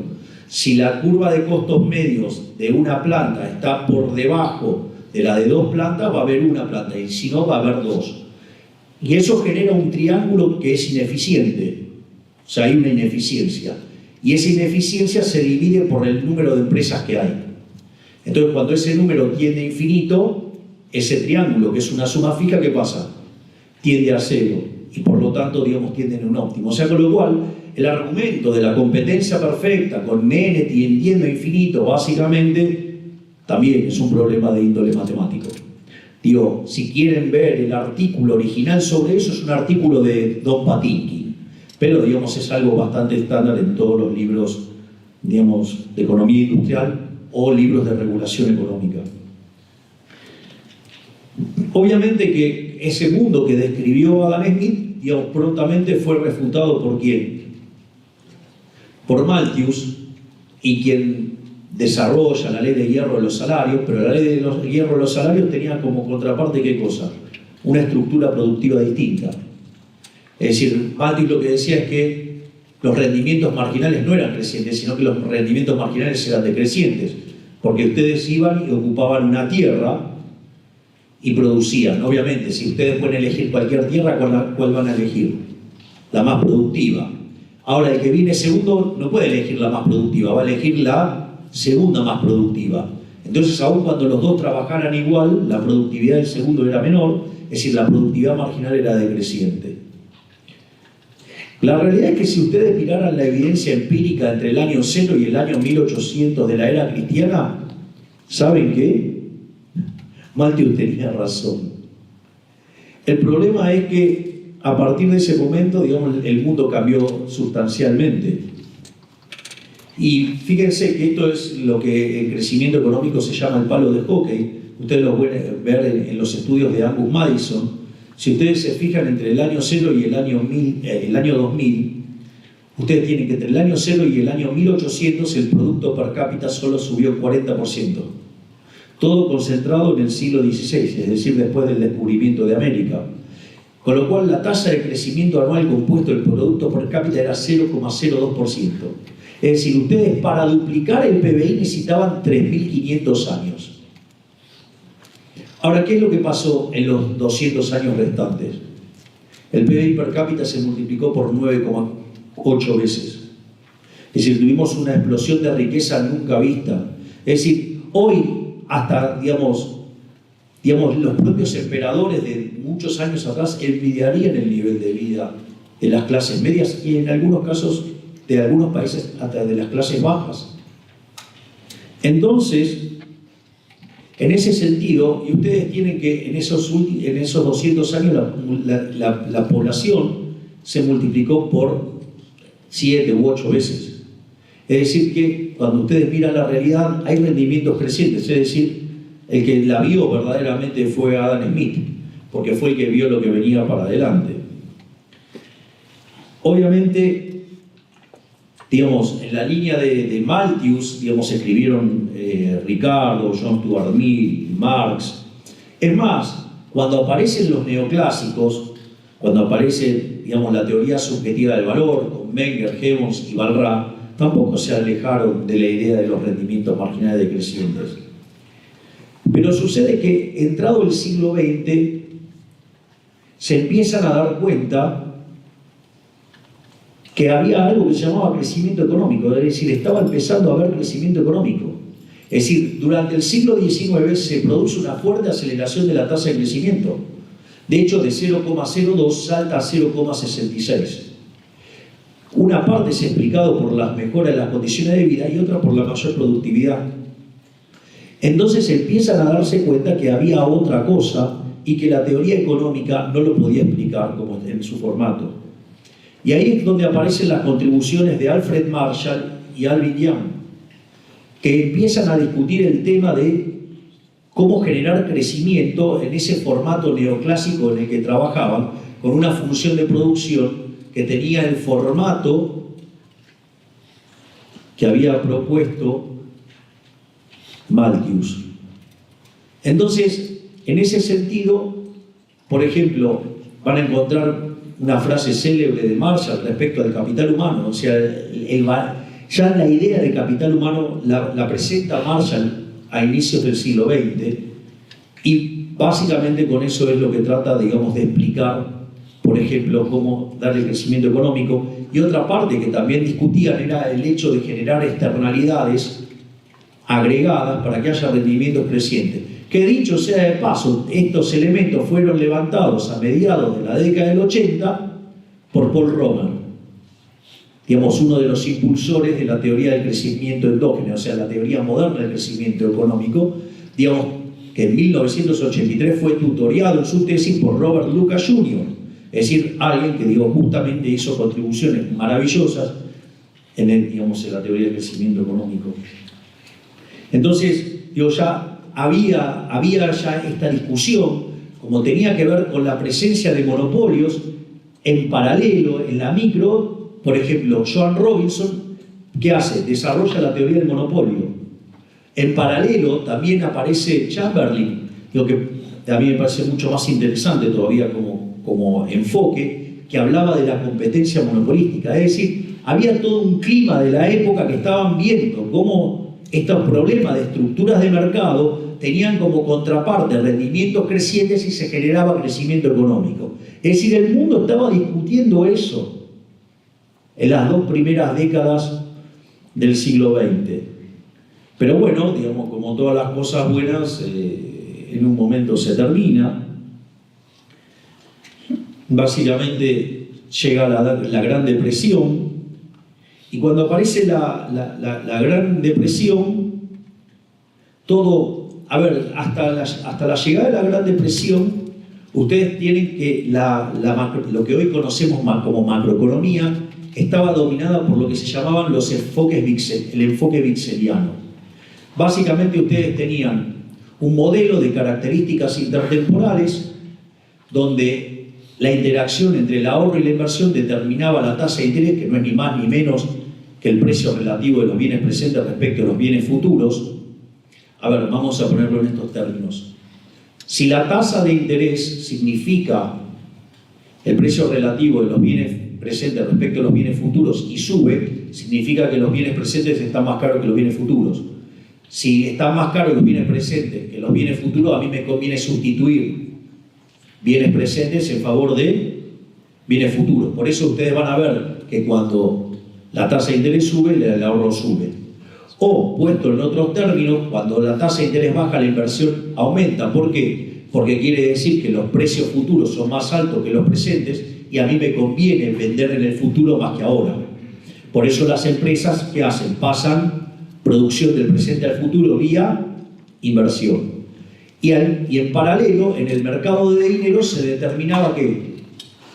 Si la curva de costos medios de una planta está por debajo de la de dos plantas, va a haber una planta, y si no, va a haber dos. Y eso genera un triángulo que es ineficiente. O sea, hay una ineficiencia. Y esa ineficiencia se divide por el número de empresas que hay. Entonces, cuando ese número tiende a infinito, ese triángulo, que es una suma fija, ¿qué pasa? Tiende a cero. Y por lo tanto, digamos, tienden a un óptimo. O sea, con lo cual, el argumento de la competencia perfecta con n tendiendo a infinito, básicamente, también es un problema de índole matemático. Digo, si quieren ver el artículo original sobre eso, es un artículo de Don Patinkin. Pero, digamos, es algo bastante estándar en todos los libros, digamos, de economía industrial o libros de regulación económica. Obviamente que ese mundo que describió Adam Smith, digamos, prontamente fue refutado ¿por quién? Por Malthus, y quien desarrolla la ley de hierro de los salarios, pero la ley de hierro de los salarios tenía como contraparte ¿qué cosa? Una estructura productiva distinta. Es decir, Malthus lo que decía es que los rendimientos marginales no eran crecientes, sino que los rendimientos marginales eran decrecientes, porque ustedes iban y ocupaban una tierra y producían. Obviamente, si ustedes pueden elegir cualquier tierra, ¿cuál van a elegir? La más productiva. Ahora, el que viene segundo no puede elegir la más productiva, va a elegir la segunda más productiva. Entonces, aun cuando los dos trabajaran igual, la productividad del segundo era menor, es decir, la productividad marginal era decreciente. La realidad es que si ustedes miraran la evidencia empírica entre el año 0 y el año 1800 de la era cristiana, ¿saben qué? Malthus tenía razón. El problema es que a partir de ese momento, digamos, el mundo cambió sustancialmente. Y fíjense que esto es lo que en crecimiento económico se llama el palo de hockey. Ustedes lo pueden ver en los estudios de Angus Madison. Si ustedes se fijan entre el año 0 y el año 2000, ustedes tienen que entre el año 0 y el año 1800 el producto per cápita solo subió 40%. Todo concentrado en el siglo XVI, es decir, después del descubrimiento de América. Con lo cual la tasa de crecimiento anual compuesto del producto per cápita era 0,02%. Es decir, ustedes para duplicar el PBI necesitaban 3.500 años. Ahora, ¿qué es lo que pasó en los 200 años restantes? El PBI per cápita se multiplicó por 9,8 veces. Es decir, tuvimos una explosión de riqueza nunca vista. Es decir, hoy hasta, digamos, los propios emperadores de muchos años atrás envidiarían el nivel de vida de las clases medias y en algunos casos de algunos países hasta de las clases bajas. Entonces, en ese sentido, y ustedes tienen que en esos 200 años la población se multiplicó por 7 u 8 veces. Es decir que cuando ustedes miran la realidad hay rendimientos crecientes, es decir, el que la vio verdaderamente fue Adam Smith, porque fue el que vio lo que venía para adelante. Obviamente, digamos, en la línea de Malthus, digamos, escribieron Ricardo, John Stuart Mill, Marx. Es más, cuando aparecen los neoclásicos, cuando aparece, digamos, la teoría subjetiva del valor, con Menger, Gibbons y Walras, tampoco se alejaron de la idea de los rendimientos marginales decrecientes. Pero sucede que, entrado el siglo XX, se empiezan a dar cuenta que había algo que se llamaba crecimiento económico, es decir, estaba empezando a haber crecimiento económico. Es decir, durante el siglo XIX se produce una fuerte aceleración de la tasa de crecimiento. De hecho, de 0,02 salta a 0,66. Una parte es explicado por las mejoras en las condiciones de vida y otra por la mayor productividad. Entonces empiezan a darse cuenta que había otra cosa y que la teoría económica no lo podía explicar como en su formato. Y ahí es donde aparecen las contribuciones de Alfred Marshall y Alvin Young, que empiezan a discutir el tema de cómo generar crecimiento en ese formato neoclásico en el que trabajaban, con una función de producción que tenía el formato que había propuesto Malthus. Entonces, en ese sentido, por ejemplo, van a encontrar una frase célebre de Marshall respecto al capital humano. O sea, ya la idea de capital humano la presenta Marshall a inicios del siglo XX y básicamente con eso es lo que trata, digamos, de explicar, por ejemplo, cómo darle crecimiento económico. Y otra parte que también discutían era el hecho de generar externalidades agregadas para que haya rendimientos crecientes. Que dicho sea de paso, estos elementos fueron levantados a mediados de la década del 80 por Paul Romer, digamos, uno de los impulsores de la teoría del crecimiento endógeno, o sea, la teoría moderna del crecimiento económico, digamos, que en 1983 fue tutoriado en su tesis por Robert Lucas Jr., es decir, alguien que, digo, justamente hizo contribuciones maravillosas en la teoría del crecimiento económico. Entonces, digo, ya había ya esta discusión, como tenía que ver con la presencia de monopolios en paralelo, en la micro, por ejemplo, Joan Robinson, ¿qué hace? Desarrolla la teoría del monopolio. En paralelo también aparece Chamberlain, lo que a mí me parece mucho más interesante todavía como enfoque, que hablaba de la competencia monopolística. Es decir, había todo un clima de la época que estaban viendo cómo estos problemas de estructuras de mercado tenían como contraparte rendimientos crecientes y se generaba crecimiento económico. Es decir, el mundo estaba discutiendo eso en las 2 primeras décadas del siglo XX. Pero bueno, digamos, como todas las cosas buenas, en un momento se termina. Básicamente llega la Gran Depresión, y cuando aparece la Gran Depresión, todo, a ver, hasta la llegada de la Gran Depresión, ustedes tienen que lo que hoy conocemos como macroeconomía estaba dominada por lo que se llamaban los enfoques el enfoque vixeliano. Básicamente ustedes tenían un modelo de características intertemporales donde la interacción entre el ahorro y la inversión determinaba la tasa de interés, que no es ni más ni menos que el precio relativo de los bienes presentes respecto a los bienes futuros. A ver, vamos a ponerlo en estos términos. Si la tasa de interés significa el precio relativo de los bienes presentes respecto a los bienes futuros y sube, significa que los bienes presentes están más caros que los bienes futuros. Si están más caros los bienes presentes que los bienes futuros, a mí me conviene sustituir bienes presentes en favor de bienes futuros. Por eso ustedes van a ver que cuando la tasa de interés sube, el ahorro sube. O, puesto en otros términos, cuando la tasa de interés baja, la inversión aumenta. ¿Por qué? Porque quiere decir que los precios futuros son más altos que los presentes y a mí me conviene vender en el futuro más que ahora. Por eso las empresas, ¿qué hacen? Pasan producción del presente al futuro vía inversión. Y en paralelo, en el mercado de dinero se determinaba que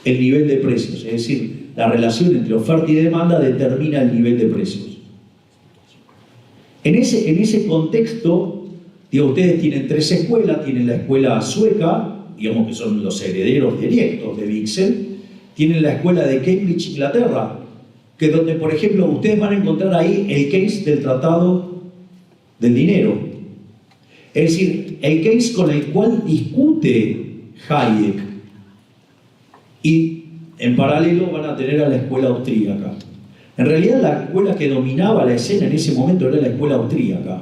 el nivel de precios, es decir, la relación entre oferta y demanda determina el nivel de precios. En ese contexto, digo, ustedes tienen 3 escuelas, tienen la escuela sueca, digamos que son los herederos directos de Wicksell, tienen la escuela de Cambridge, Inglaterra, que donde, por ejemplo, ustedes van a encontrar ahí el case del Tratado del Dinero. Es decir, el case con el cual discute Hayek. Y en paralelo van a tener a la escuela austríaca. En realidad la escuela que dominaba la escena en ese momento era la escuela austríaca.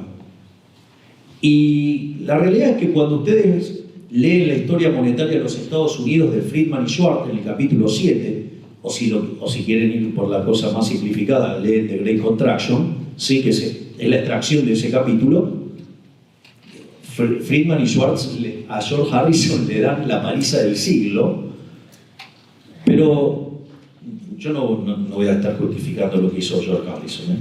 Y la realidad es que cuando ustedes leen la historia monetaria de los Estados Unidos de Friedman y Schwartz en el capítulo 7, o si quieren ir por la cosa más simplificada, leen The Great Contraction, ¿sí? Que es la extracción de ese capítulo. Friedman y Schwartz a George Harrison le dan la paliza del siglo, pero yo no voy a estar justificando lo que hizo George Harrison,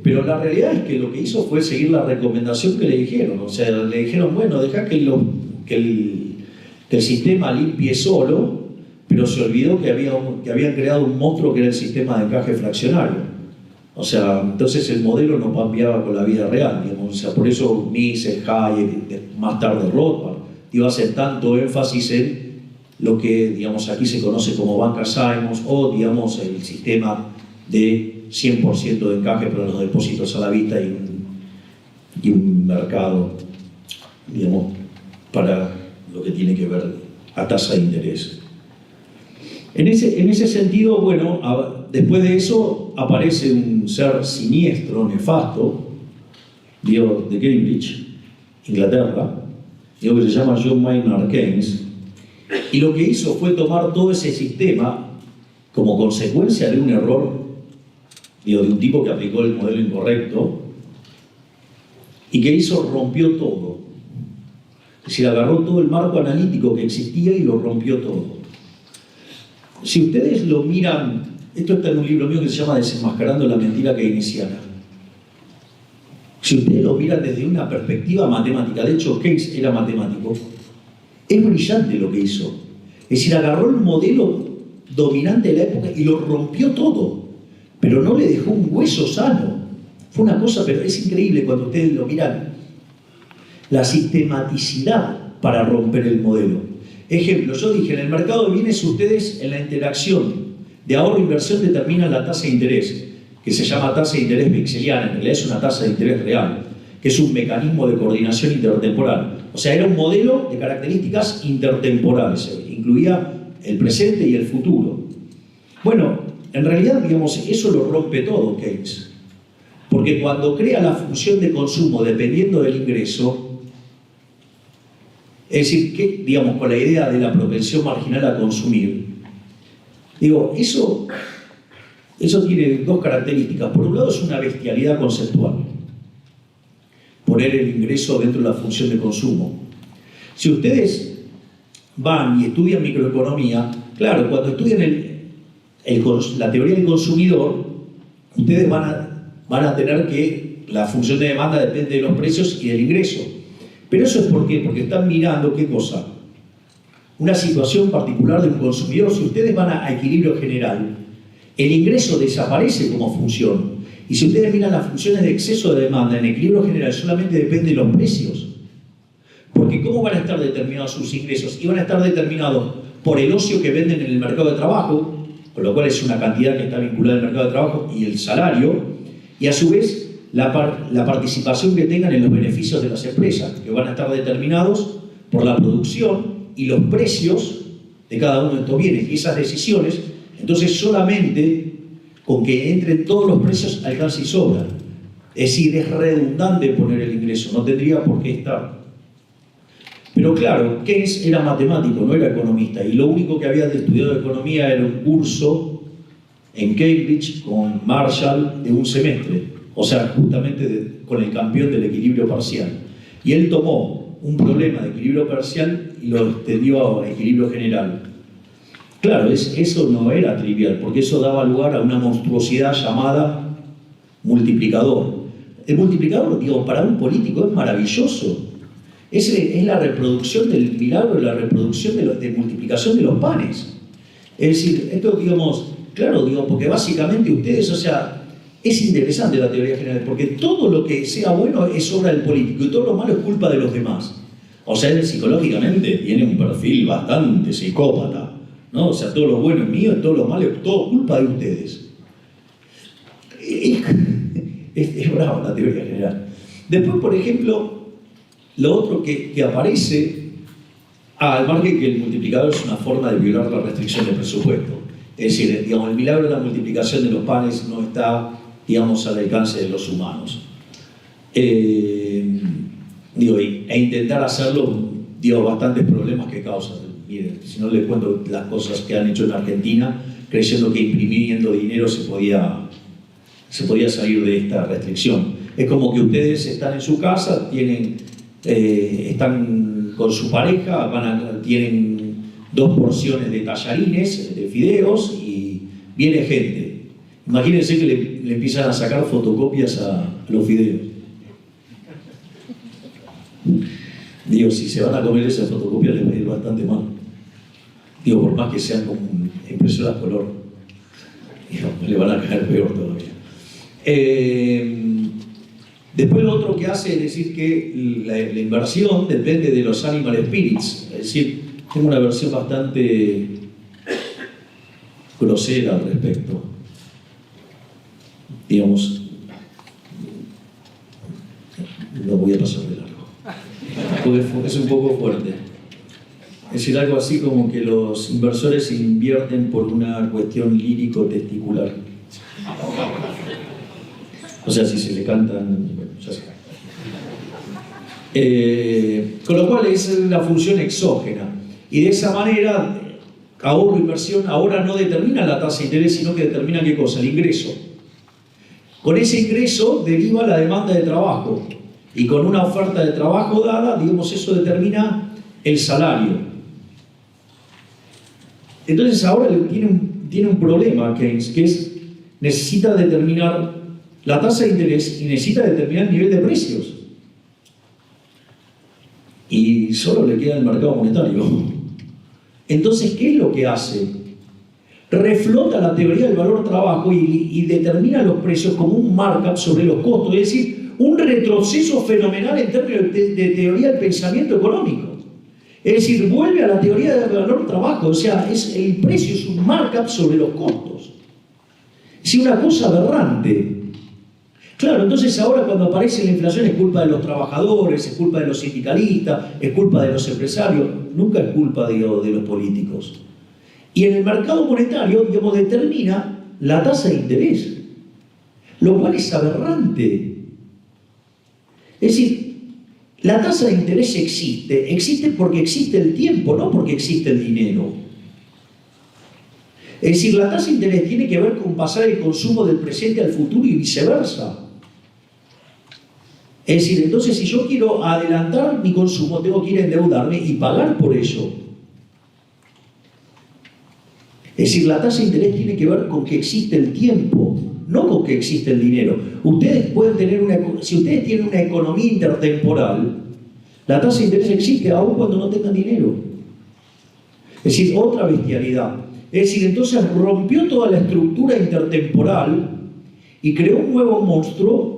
pero la realidad es que lo que hizo fue seguir la recomendación que le dijeron. O sea, le dijeron, bueno, deja que el sistema limpie solo, pero se olvidó que habían creado un monstruo que era el sistema de encaje fraccionario. O sea, entonces el modelo no cambiaba con la vida real, digamos. O sea, por eso Mises, Hayek, más tarde Rothbard, iba a hacer tanto énfasis en lo que, digamos, aquí se conoce como banca Simons, o, digamos, el sistema de 100% de encaje para los depósitos a la vista y un mercado, digamos, para lo que tiene que ver a tasa de interés. En ese sentido, bueno, después de eso aparece un ser siniestro, nefasto, digo, de Cambridge, Inglaterra, digo, que se llama John Maynard Keynes, y lo que hizo fue tomar todo ese sistema como consecuencia de un error, digo, de un tipo que aplicó el modelo incorrecto, y que rompió todo. Es decir, agarró todo el marco analítico que existía y lo rompió todo. Si ustedes lo miran, esto está en un libro mío que se llama Desenmascarando la mentira keynesiana. Si ustedes lo miran desde una perspectiva matemática, de hecho Keynes era matemático, es brillante lo que hizo. Es decir, agarró el modelo dominante de la época y lo rompió todo, pero no le dejó un hueso sano. Fue una cosa, pero es increíble cuando ustedes lo miran, la sistematicidad para romper el modelo. Ejemplo, yo dije, en el mercado de bienes ustedes en la interacción de ahorro e inversión determinan la tasa de interés, que se llama tasa de interés vexeliana, en realidad es una tasa de interés real, que es un mecanismo de coordinación intertemporal. O sea, era un modelo de características intertemporales, incluía el presente y el futuro. Bueno, en realidad, digamos, eso lo rompe todo Keynes. Porque cuando crea la función de consumo dependiendo del ingreso, es decir, que, digamos, con la idea de la propensión marginal a consumir, digo, eso tiene dos características. Por un lado es una bestialidad conceptual, poner el ingreso dentro de la función de consumo. Si ustedes van y estudian microeconomía, claro, cuando estudian la teoría del consumidor, ustedes van a tener que la función de demanda depende de los precios y del ingreso. Pero eso es ¿por qué? Porque están mirando, ¿qué cosa? Una situación particular de un consumidor. Si ustedes van a equilibrio general, el ingreso desaparece como función. Y si ustedes miran las funciones de exceso de demanda en equilibrio general, solamente depende de los precios. Porque ¿cómo van a estar determinados sus ingresos? Y van a estar determinados por el ocio que venden en el mercado de trabajo, con lo cual es una cantidad que está vinculada al mercado de trabajo, y el salario, y a su vez la participación que tengan en los beneficios de las empresas, que van a estar determinados por la producción y los precios de cada uno de estos bienes. Y esas decisiones, entonces solamente con que entren todos los precios alcanza y sobra. Es decir, es redundante poner el ingreso, no tendría por qué estar. Pero claro, Keynes era matemático, no era economista, y lo único que había estudiado de economía era un curso en Cambridge con Marshall de un semestre, o sea, justamente con el campeón del equilibrio parcial. Y él tomó un problema de equilibrio parcial y lo extendió a equilibrio general. Claro, eso no era trivial, porque eso daba lugar a una monstruosidad llamada multiplicador. El multiplicador, digo, para un político es maravilloso. Es la reproducción del milagro, la reproducción de multiplicación de los panes. Es decir, esto, digamos, claro, digo, porque básicamente ustedes, o sea, es interesante la teoría general, porque todo lo que sea bueno es obra del político y todo lo malo es culpa de los demás. O sea, él psicológicamente tiene un perfil bastante psicópata, ¿no? O sea, todo lo bueno es mío y todo lo malo es todo culpa de ustedes. Es bravo la teoría general. Después, por ejemplo, lo otro que aparece, al margen que el multiplicador es una forma de violar la restricción del presupuesto. Es decir, digamos, el milagro de la multiplicación de los panes no está, digamos, al alcance de los humanos. E intentar hacerlo, digo, bastantes problemas que causan. Miren, si no les cuento las cosas que han hecho en Argentina, creyendo que imprimiendo dinero se podía salir de esta restricción. Es como que ustedes están en su casa, están con su pareja, tienen 2 porciones de tallarines, de fideos, y viene gente. Imagínense que le empiezan a sacar fotocopias a los fideos. Digo, si se van a comer esas fotocopias les va a ir bastante mal. Digo, por más que sean como impresoras color, digo, le van a caer peor todavía. Después lo otro que hace es decir que la inversión depende de los animal spirits. Es decir, tengo una versión bastante grosera al respecto. Digamos, no voy a pasar de largo, porque es un poco fuerte. Es decir, algo así como que los inversores invierten por una cuestión lírico-testicular. O sea, si se le cantan, bueno, ya se con lo cual es la función exógena. Y de esa manera, ahorro e inversión ahora no determina la tasa de interés, sino que determina ¿qué cosa? El ingreso. Con ese ingreso deriva la demanda de trabajo. Y con una oferta de trabajo dada, digamos, eso determina el salario. Entonces ahora tiene un problema Keynes, que es necesita determinar la tasa de interés y necesita determinar el nivel de precios. Y solo le queda el mercado monetario. Entonces, ¿qué es lo que hace? Reflota la teoría del valor trabajo y determina los precios como un markup sobre los costos, es decir, un retroceso fenomenal en términos de teoría del pensamiento económico. Es decir, vuelve a la teoría del valor trabajo, o sea, el precio es un markup sobre los costos. Es una cosa aberrante. Claro, entonces ahora cuando aparece la inflación es culpa de los trabajadores, es culpa de los sindicalistas, es culpa de los empresarios, nunca es culpa de los políticos. Y en el mercado monetario, digamos, determina la tasa de interés, lo cual es aberrante. Es decir, la tasa de interés existe porque existe el tiempo, no porque existe el dinero. Es decir, la tasa de interés tiene que ver con pasar el consumo del presente al futuro y viceversa. Es decir, entonces si yo quiero adelantar mi consumo, tengo que ir a endeudarme y pagar por ello. Es decir, la tasa de interés tiene que ver con que existe el tiempo, no con que existe el dinero. Ustedes pueden tener si ustedes tienen una economía intertemporal, la tasa de interés existe aún cuando no tengan dinero. Es decir, otra bestialidad. Es decir, entonces rompió toda la estructura intertemporal y creó un nuevo monstruo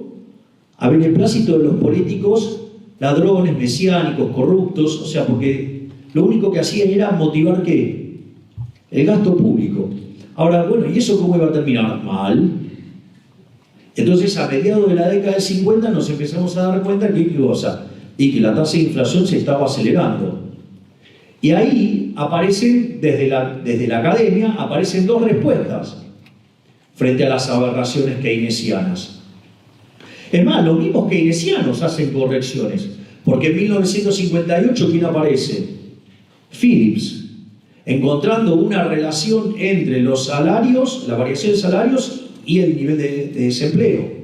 a beneplácito de los políticos, ladrones, mesiánicos, corruptos, o sea, porque lo único que hacían era motivar ¿qué? El gasto público. Ahora, bueno, ¿y eso cómo iba a terminar? Mal. Entonces, a mediados de la década del 50 nos empezamos a dar cuenta que que la tasa de inflación se estaba acelerando. Y ahí aparecen, desde la academia, aparecen dos respuestas frente a las aberraciones keynesianas. Es más, los mismos keynesianos hacen correcciones, porque en 1958, ¿quién aparece? Phillips, encontrando una relación entre los salarios, la variación de salarios y el nivel de desempleo.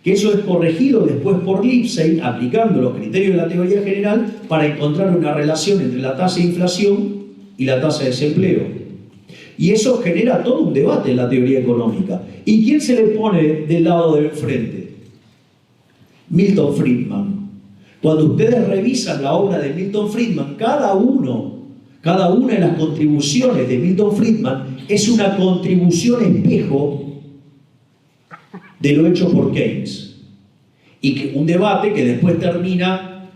Que eso es corregido después por Lipsey, aplicando los criterios de la teoría general, para encontrar una relación entre la tasa de inflación y la tasa de desempleo. Y eso genera todo un debate en la teoría económica. ¿Y quién se le pone del lado del frente? Milton Friedman. Cuando ustedes revisan la obra de Milton Friedman, cada una de las contribuciones de Milton Friedman es una contribución espejo de lo hecho por Keynes. Y un debate que después termina,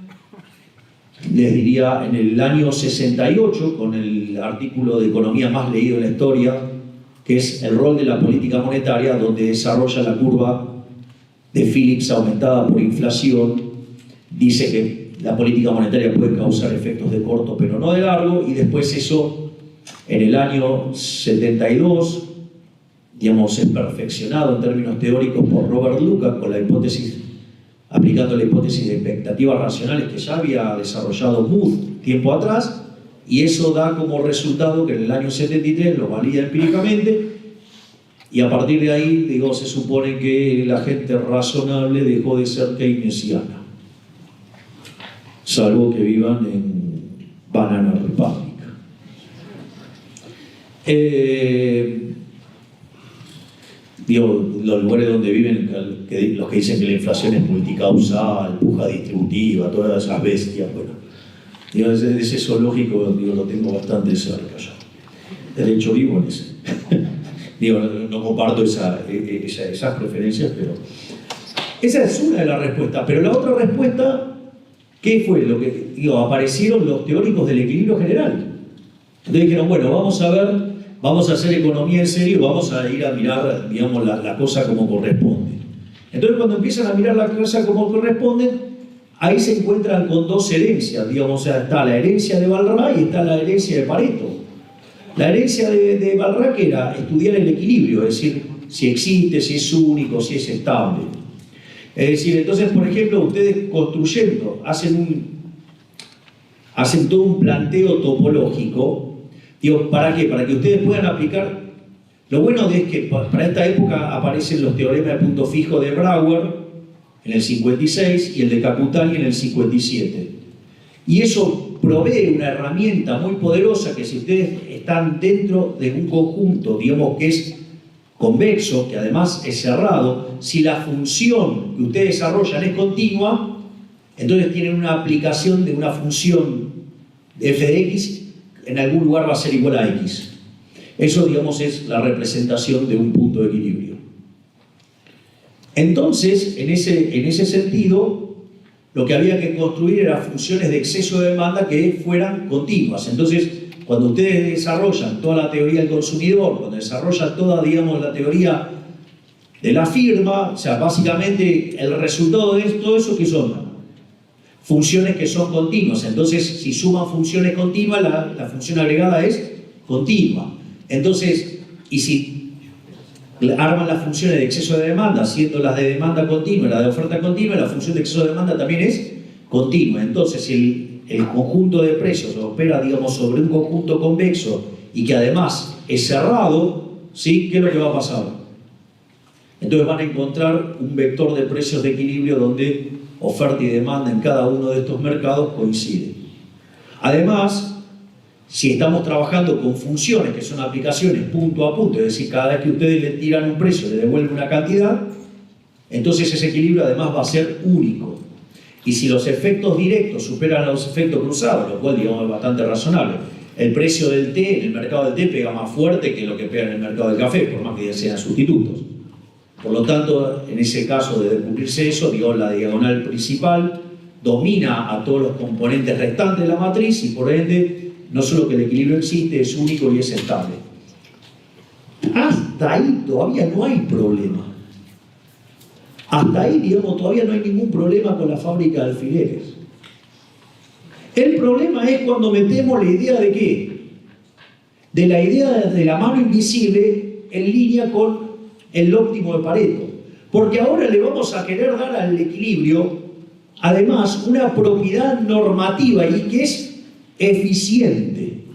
les diría, en el año 68, con el artículo de economía más leído en la historia, que es el rol de la política monetaria, donde desarrolla la curva de Phillips aumentada por inflación. Dice que la política monetaria puede causar efectos de corto pero no de largo, y después eso, en el año 72, digamos, es perfeccionado en términos teóricos por Robert Lucas con la hipótesis, aplicando la hipótesis de expectativas racionales que ya había desarrollado Mood tiempo atrás, y eso da como resultado que en el año 73 lo valida empíricamente, y a partir de ahí, digo, se supone que la gente razonable dejó de ser keynesiana, salvo que vivan en Banana Republic. Los lugares donde viven, los que dicen que la inflación es multicausal, puja distributiva, todas esas bestias, bueno, ese zoológico, lo tengo bastante cerca ya. De hecho, vivo en ese. No comparto esas preferencias, pero esa es una de las respuestas. Pero la otra respuesta, ¿qué fue? Aparecieron los teóricos del equilibrio general. Entonces dijeron, bueno, vamos a hacer economía en serio, vamos a ir a mirar, digamos, la cosa como corresponde. Entonces, cuando empiezan a mirar la cosa como corresponde, ahí se encuentran con dos herencias, digamos, o sea, está la herencia de Balrach y está la herencia de Pareto. La herencia de Balrach era estudiar el equilibrio, es decir, si existe, si es único, si es estable. Es decir, entonces, por ejemplo, ustedes construyendo, hacen todo un planteo topológico. Digo, ¿para qué? Para que ustedes puedan aplicar. Lo bueno es que para esta época aparecen los teoremas de punto fijo de Brouwer en el 56 y el de Caputani en el 57. Y eso provee una herramienta muy poderosa que, si ustedes están dentro de un conjunto, digamos, que es convexo, que además es cerrado, si la función que ustedes desarrollan es continua, entonces tienen una aplicación de una función de f de x, en algún lugar va a ser igual a x. Eso, digamos, es la representación de un punto de equilibrio. Entonces, en ese sentido, lo que había que construir eran funciones de exceso de demanda que fueran continuas. Entonces, cuando ustedes desarrollan toda la teoría del consumidor, cuando desarrollan toda, digamos, la teoría de la firma, o sea, básicamente el resultado de todo eso, ¿qué son? Funciones que son continuas. Entonces, si suman funciones continuas, la función agregada es continua. Entonces, y si arman las funciones de exceso de demanda, siendo las de demanda continua y la de oferta continua, la función de exceso de demanda también es continua. Entonces, si el conjunto de precios opera, digamos, sobre un conjunto convexo y que además es cerrado, ¿sí? ¿Qué es lo que va a pasar? Entonces van a encontrar un vector de precios de equilibrio donde oferta y demanda en cada uno de estos mercados coinciden. Además, si estamos trabajando con funciones que son aplicaciones punto a punto, es decir, cada vez que ustedes le tiran un precio, le devuelven una cantidad, entonces ese equilibrio además va a ser único. Y si los efectos directos superan a los efectos cruzados, lo cual, digamos, es bastante razonable, el precio del té en el mercado del té pega más fuerte que lo que pega en el mercado del café, por más que sean sustitutos. Por lo tanto, en ese caso de cumplirse eso, digamos, la diagonal principal domina a todos los componentes restantes de la matriz y por ende, no solo que el equilibrio existe, es único y es estable. Hasta ahí todavía no hay problema. Hasta ahí, digamos, todavía no hay ningún problema con la fábrica de alfileres. El problema es cuando metemos la idea de ¿qué? De la idea de la mano invisible en línea con el óptimo de Pareto. Porque ahora le vamos a querer dar al equilibrio, además, una propiedad normativa y que es eficiente.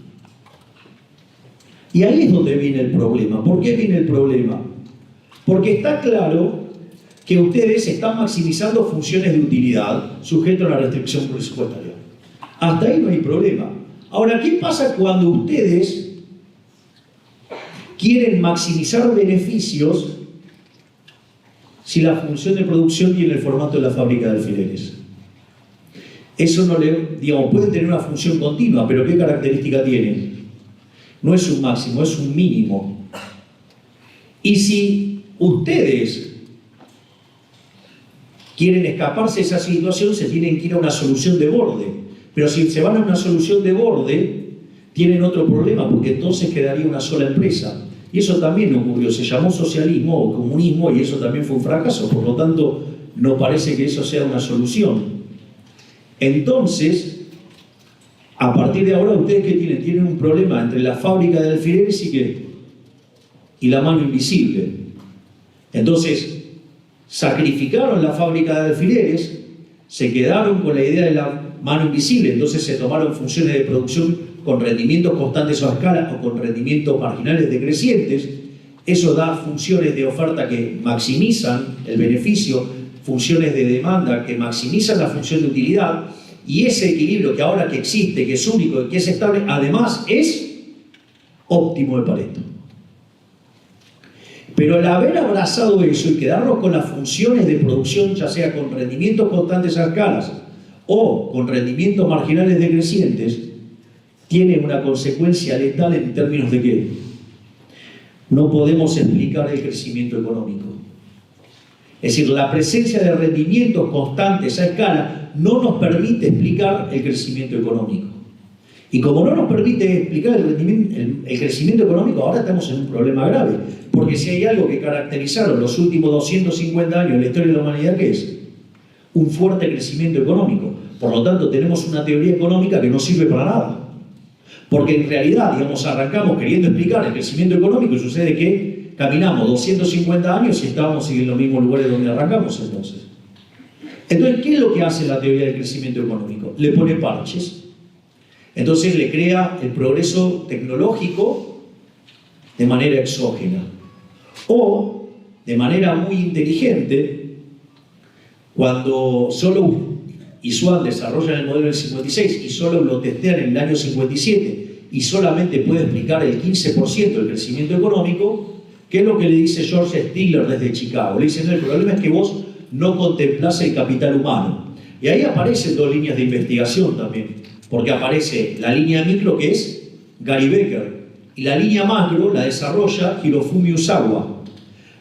Y ahí es donde viene el problema. ¿Por qué viene el problema? Porque está claro que ustedes están maximizando funciones de utilidad sujeto a la restricción presupuestaria. Hasta ahí no hay problema. Ahora, ¿qué pasa cuando ustedes quieren maximizar beneficios si la función de producción tiene el formato de la fábrica de alfileres? Eso no le, digamos, puede tener una función continua, pero ¿qué característica tiene? No es un máximo, es un mínimo. Y si ustedes quieren escaparse de esa situación, se tienen que ir a una solución de borde. Pero si se van a una solución de borde, tienen otro problema, porque entonces quedaría una sola empresa. Y eso también ocurrió, se llamó socialismo o comunismo y eso también fue un fracaso, por lo tanto no parece que eso sea una solución. Entonces, a partir de ahora, ¿ustedes qué tienen? Tienen un problema entre la fábrica de alfileres y la mano invisible. Entonces, sacrificaron la fábrica de alfileres, se quedaron con la idea de la mano invisible, entonces se tomaron funciones de producción con rendimientos constantes o a escala o con rendimientos marginales decrecientes. Eso da funciones de oferta que maximizan el beneficio, funciones de demanda que maximizan la función de utilidad, y ese equilibrio que ahora que existe, que es único y que es estable, además es óptimo de Pareto. Pero al haber abrazado eso y quedarnos con las funciones de producción, ya sea con rendimientos constantes a escalas o con rendimientos marginales decrecientes, tiene una consecuencia letal en términos de que no podemos explicar el crecimiento económico. Es decir, la presencia de rendimientos constantes a escala no nos permite explicar el crecimiento económico. Y como no nos permite explicar el crecimiento económico, ahora estamos en un problema grave. Porque si hay algo que caracterizaron los últimos 250 años de la historia de la humanidad, ¿qué es? Un fuerte crecimiento económico. Por lo tanto, tenemos una teoría económica que no sirve para nada. Porque en realidad, digamos, arrancamos queriendo explicar el crecimiento económico y sucede que caminamos 250 años y estábamos en los mismos lugares donde arrancamos entonces. Entonces, ¿qué es lo que hace la teoría del crecimiento económico? Le pone parches. Entonces le crea el progreso tecnológico de manera exógena. O, de manera muy inteligente, cuando Solow y Swan desarrollan el modelo del 56 y Solow lo testean en el año 57 y solamente puede explicar el 15% del crecimiento económico, ¿qué es lo que le dice George Stigler desde Chicago? Le dice, no, el problema es que vos no contemplás el capital humano. Y ahí aparecen dos líneas de investigación también, porque aparece la línea micro, que es Gary Becker, y la línea macro la desarrolla Hirofumi Usawa,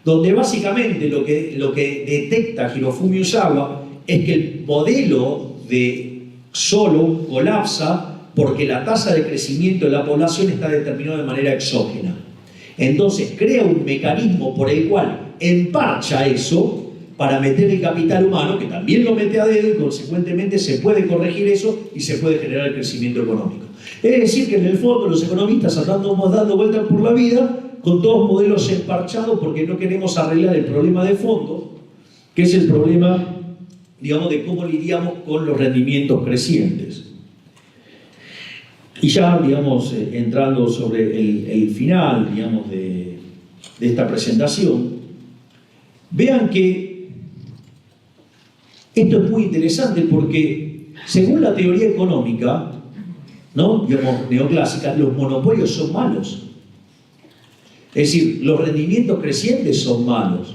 donde básicamente lo que detecta Hirofumi Usawa es que el modelo de solo colapsa porque la tasa de crecimiento de la población está determinada de manera exógena. Entonces crea un mecanismo por el cual emparcha eso para meter el capital humano, que también lo mete a dedo, y consecuentemente se puede corregir eso y se puede generar el crecimiento económico. Es decir, que en el fondo los economistas andamos dando vueltas por la vida con todos modelos emparchados porque no queremos arreglar el problema de fondo, que es el problema, digamos, de cómo lidiamos con los rendimientos crecientes. Y ya, digamos, entrando sobre el final, digamos, de esta presentación, vean que esto es muy interesante porque, según la teoría económica, ¿no?, digamos, neoclásica, los monopolios son malos. Es decir, los rendimientos crecientes son malos.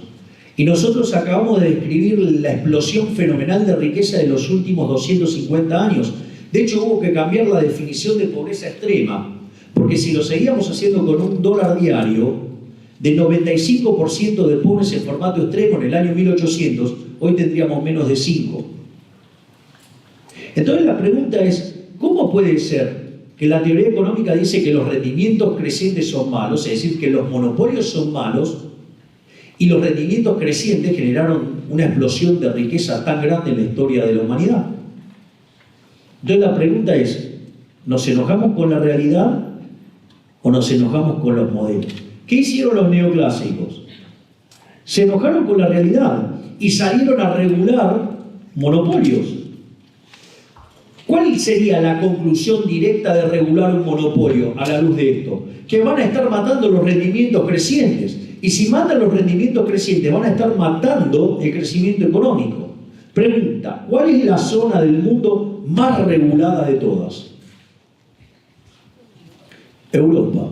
Y nosotros acabamos de describir la explosión fenomenal de riqueza de los últimos 250 años. De hecho, hubo que cambiar la definición de pobreza extrema, porque si lo seguíamos haciendo con $1 diario, de 95% de pobres en formato extremo en el año 1800, hoy tendríamos menos de 5. Entonces la pregunta es, ¿cómo puede ser que la teoría económica dice que los rendimientos crecientes son malos, es decir, que los monopolios son malos, y los rendimientos crecientes generaron una explosión de riqueza tan grande en la historia de la humanidad? Entonces la pregunta es, ¿nos enojamos con la realidad o nos enojamos con los modelos? ¿Qué hicieron los neoclásicos? Se enojaron con la realidad y salieron a regular monopolios. ¿Cuál sería la conclusión directa de regular un monopolio a la luz de esto? Que van a estar matando los rendimientos crecientes. Y si matan los rendimientos crecientes, van a estar matando el crecimiento económico. Pregunta, ¿cuál es la zona del mundo más regulada de todas? Europa.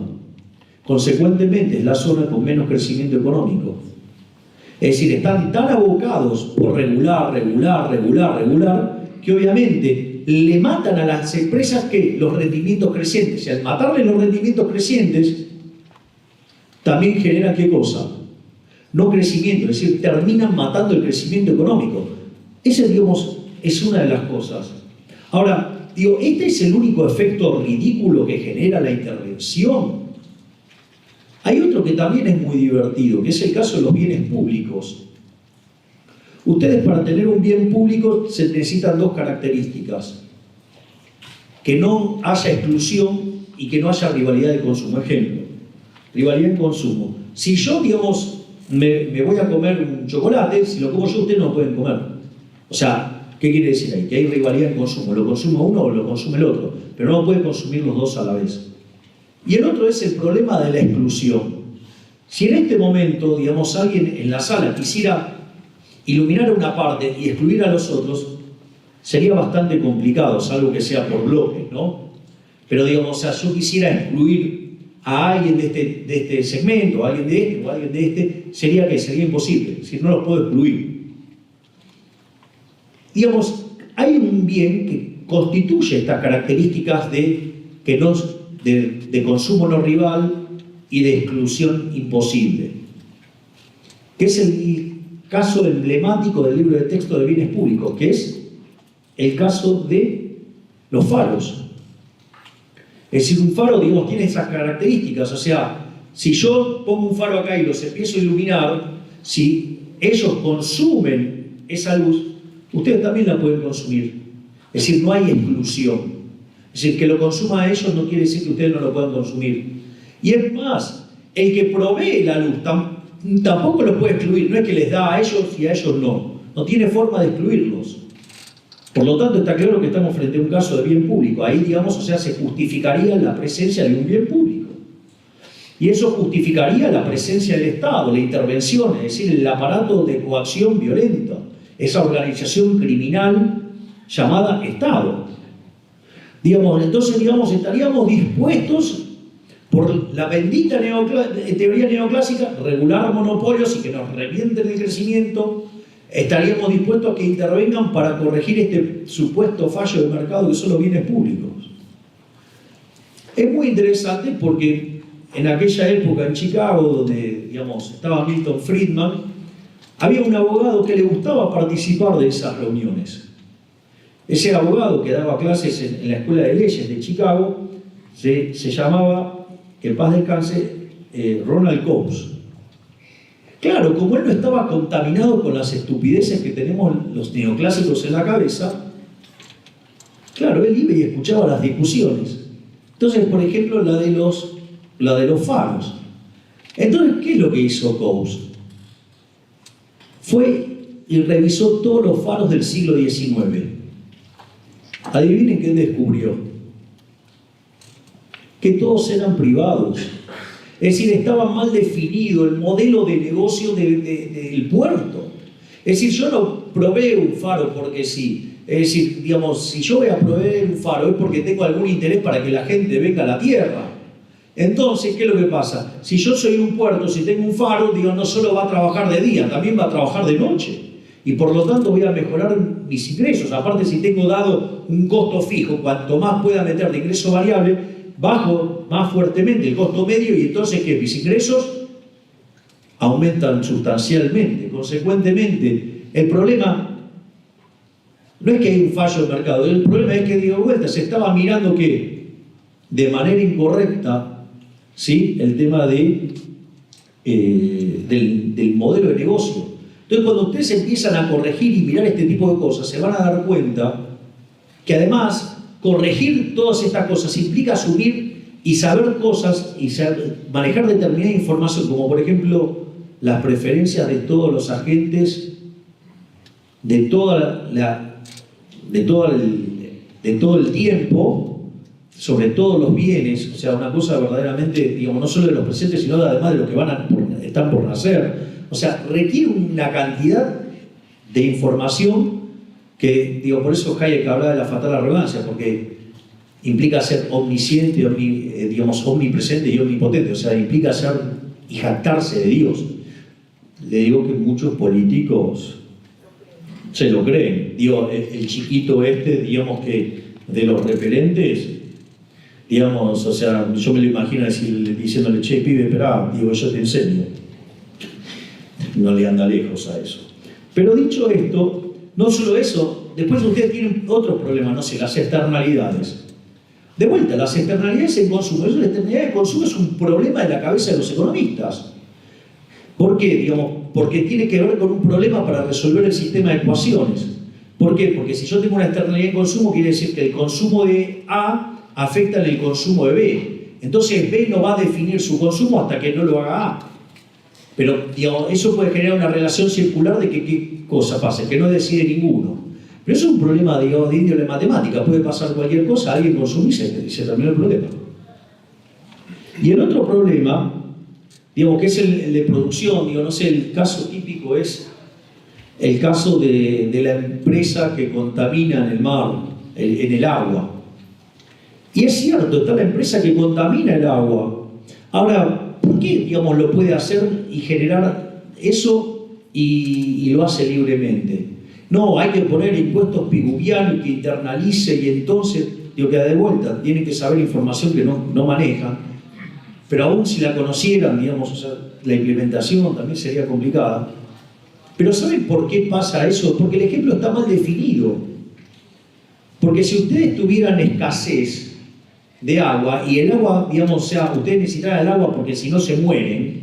Consecuentemente, es la zona con menos crecimiento económico. Es decir, están tan abocados por regular, que obviamente le matan a las empresas que los rendimientos crecientes. Y al matarle los rendimientos crecientes, también generan ¿qué cosa? No crecimiento, es decir, terminan matando el crecimiento económico. Ese, digamos, es una de las cosas. Ahora, digo, ¿este es el único efecto ridículo que genera la intervención? Hay otro que también es muy divertido, que es el caso de los bienes públicos. Ustedes, para tener un bien público se necesitan dos características: que no haya exclusión y que no haya rivalidad de consumo. Ejemplo, rivalidad en consumo. Si yo, digamos, me voy a comer un chocolate, si lo como yo, ustedes no lo pueden comer. O sea, ¿qué quiere decir ahí? Que hay rivalidad en consumo. Lo consume uno o lo consume el otro, pero no pueden consumir los dos a la vez. Y el otro es el problema de la exclusión. Si en este momento, digamos, alguien en la sala quisiera iluminar una parte y excluir a los otros, sería bastante complicado, salvo que sea por bloques, ¿no? Pero, digamos, o sea, yo quisiera excluir a alguien de este segmento, a alguien de este o a alguien de este, sería imposible, si no los puedo excluir. Digamos, hay un bien que constituye estas características de consumo no rival y de exclusión imposible, que es el caso emblemático del libro de texto de bienes públicos, que es el caso de los faros. Es decir, un faro, digamos, tiene esas características. O sea, si yo pongo un faro acá y los empiezo a iluminar, si ellos consumen esa luz, ustedes también la pueden consumir. Es decir, no hay exclusión. Es decir, que lo consuma a ellos no quiere decir que ustedes no lo puedan consumir. Y es más, el que provee la luz tampoco lo puede excluir. No es que les da a ellos y a ellos no. No tiene forma de excluirlos. Por lo tanto, está claro que estamos frente a un caso de bien público. Ahí, digamos, o sea, se justificaría la presencia de un bien público. Y eso justificaría la presencia del Estado, la intervención, es decir, el aparato de coacción violenta, esa organización criminal llamada Estado. Digamos, entonces, digamos, estaríamos dispuestos, por la bendita teoría neoclásica, regular monopolios y que nos revienten el crecimiento. Estaríamos dispuestos a que intervengan para corregir este supuesto fallo de mercado que son los bienes públicos. Es muy interesante porque en aquella época en Chicago, donde, digamos, estaba Milton Friedman, había un abogado que le gustaba participar de esas reuniones. Ese abogado que daba clases en la Escuela de Leyes de Chicago se llamaba, que en paz descanse, Ronald Coase. Claro, como él no estaba contaminado con las estupideces que tenemos los neoclásicos en la cabeza, claro, él iba y escuchaba las discusiones. Entonces, por ejemplo, la de los faros. Entonces, ¿qué es lo que hizo Coase? Fue y revisó todos los faros del siglo XIX. Adivinen qué descubrió. Que todos eran privados. Es decir, estaba mal definido el modelo de negocio del puerto. Es decir, yo no proveo un faro porque sí. Es decir, digamos, si yo voy a proveer un faro es porque tengo algún interés para que la gente venga a la tierra. Entonces, ¿qué es lo que pasa? Si yo soy un puerto, si tengo un faro, digo, no solo va a trabajar de día, también va a trabajar de noche. Y por lo tanto voy a mejorar mis ingresos. Aparte, si tengo dado un costo fijo, cuanto más pueda meter de ingreso variable, bajo más fuertemente el costo medio y entonces que mis ingresos aumentan sustancialmente. Consecuentemente, el problema no es que hay un fallo del mercado, el problema es que de vuelta se estaba mirando que de manera incorrecta, ¿sí?, el tema del modelo de negocio. Entonces, cuando ustedes empiezan a corregir y mirar este tipo de cosas, se van a dar cuenta que además corregir todas estas cosas implica asumir y saber cosas y manejar determinada información, como por ejemplo las preferencias de todos los agentes de todo el tiempo, sobre todos los bienes, o sea, una cosa verdaderamente, digamos, no solo de los presentes, sino además de los que están por nacer. O sea, requiere una cantidad de información que, digo, por eso Hayek hablaba de la fatal arrogancia, porque implica ser omnisciente, omnipresente y omnipotente, o sea, implica ser y jactarse de Dios. Le digo que muchos políticos se lo creen. Digo, el chiquito digamos que de los repelentes, digamos, o sea, yo me lo imagino diciéndole, che, pibe, esperá, digo, yo te enseño. No le anda lejos a eso. Pero dicho esto, no solo eso, después ustedes tienen otros problemas, no sé, las externalidades. De vuelta, las externalidades en consumo. La externalidad de consumo es un problema de la cabeza de los economistas. ¿Por qué? Digamos, porque tiene que ver con un problema para resolver el sistema de ecuaciones. ¿Por qué? Porque si yo tengo una externalidad de consumo, quiere decir que el consumo de A afecta en el consumo de B. Entonces B no va a definir su consumo hasta que no lo haga A. Pero, digamos, eso puede generar una relación circular de que qué cosa pasa, que no decide ninguno. Pero eso es un problema, digamos, de índole matemática. Puede pasar cualquier cosa, alguien consume y se terminó el problema. Y el otro problema, digamos, que es el de producción, digo, no sé, el caso típico es el caso de la empresa que contamina en el mar, en el agua. Y es cierto, está la empresa que contamina el agua. Ahora, ¿por qué, digamos, lo puede hacer y generar eso y lo hace libremente? No, hay que poner impuestos piguvianos que internalice y entonces, digo, que de vuelta, tienen que saber información que no manejan, pero aún si la conocieran, digamos, o sea, la implementación también sería complicada. Pero ¿saben por qué pasa eso? Porque el ejemplo está mal definido. Porque si ustedes tuvieran escasez de agua, y el agua, digamos, o sea, ustedes necesitan el agua porque si no se mueren,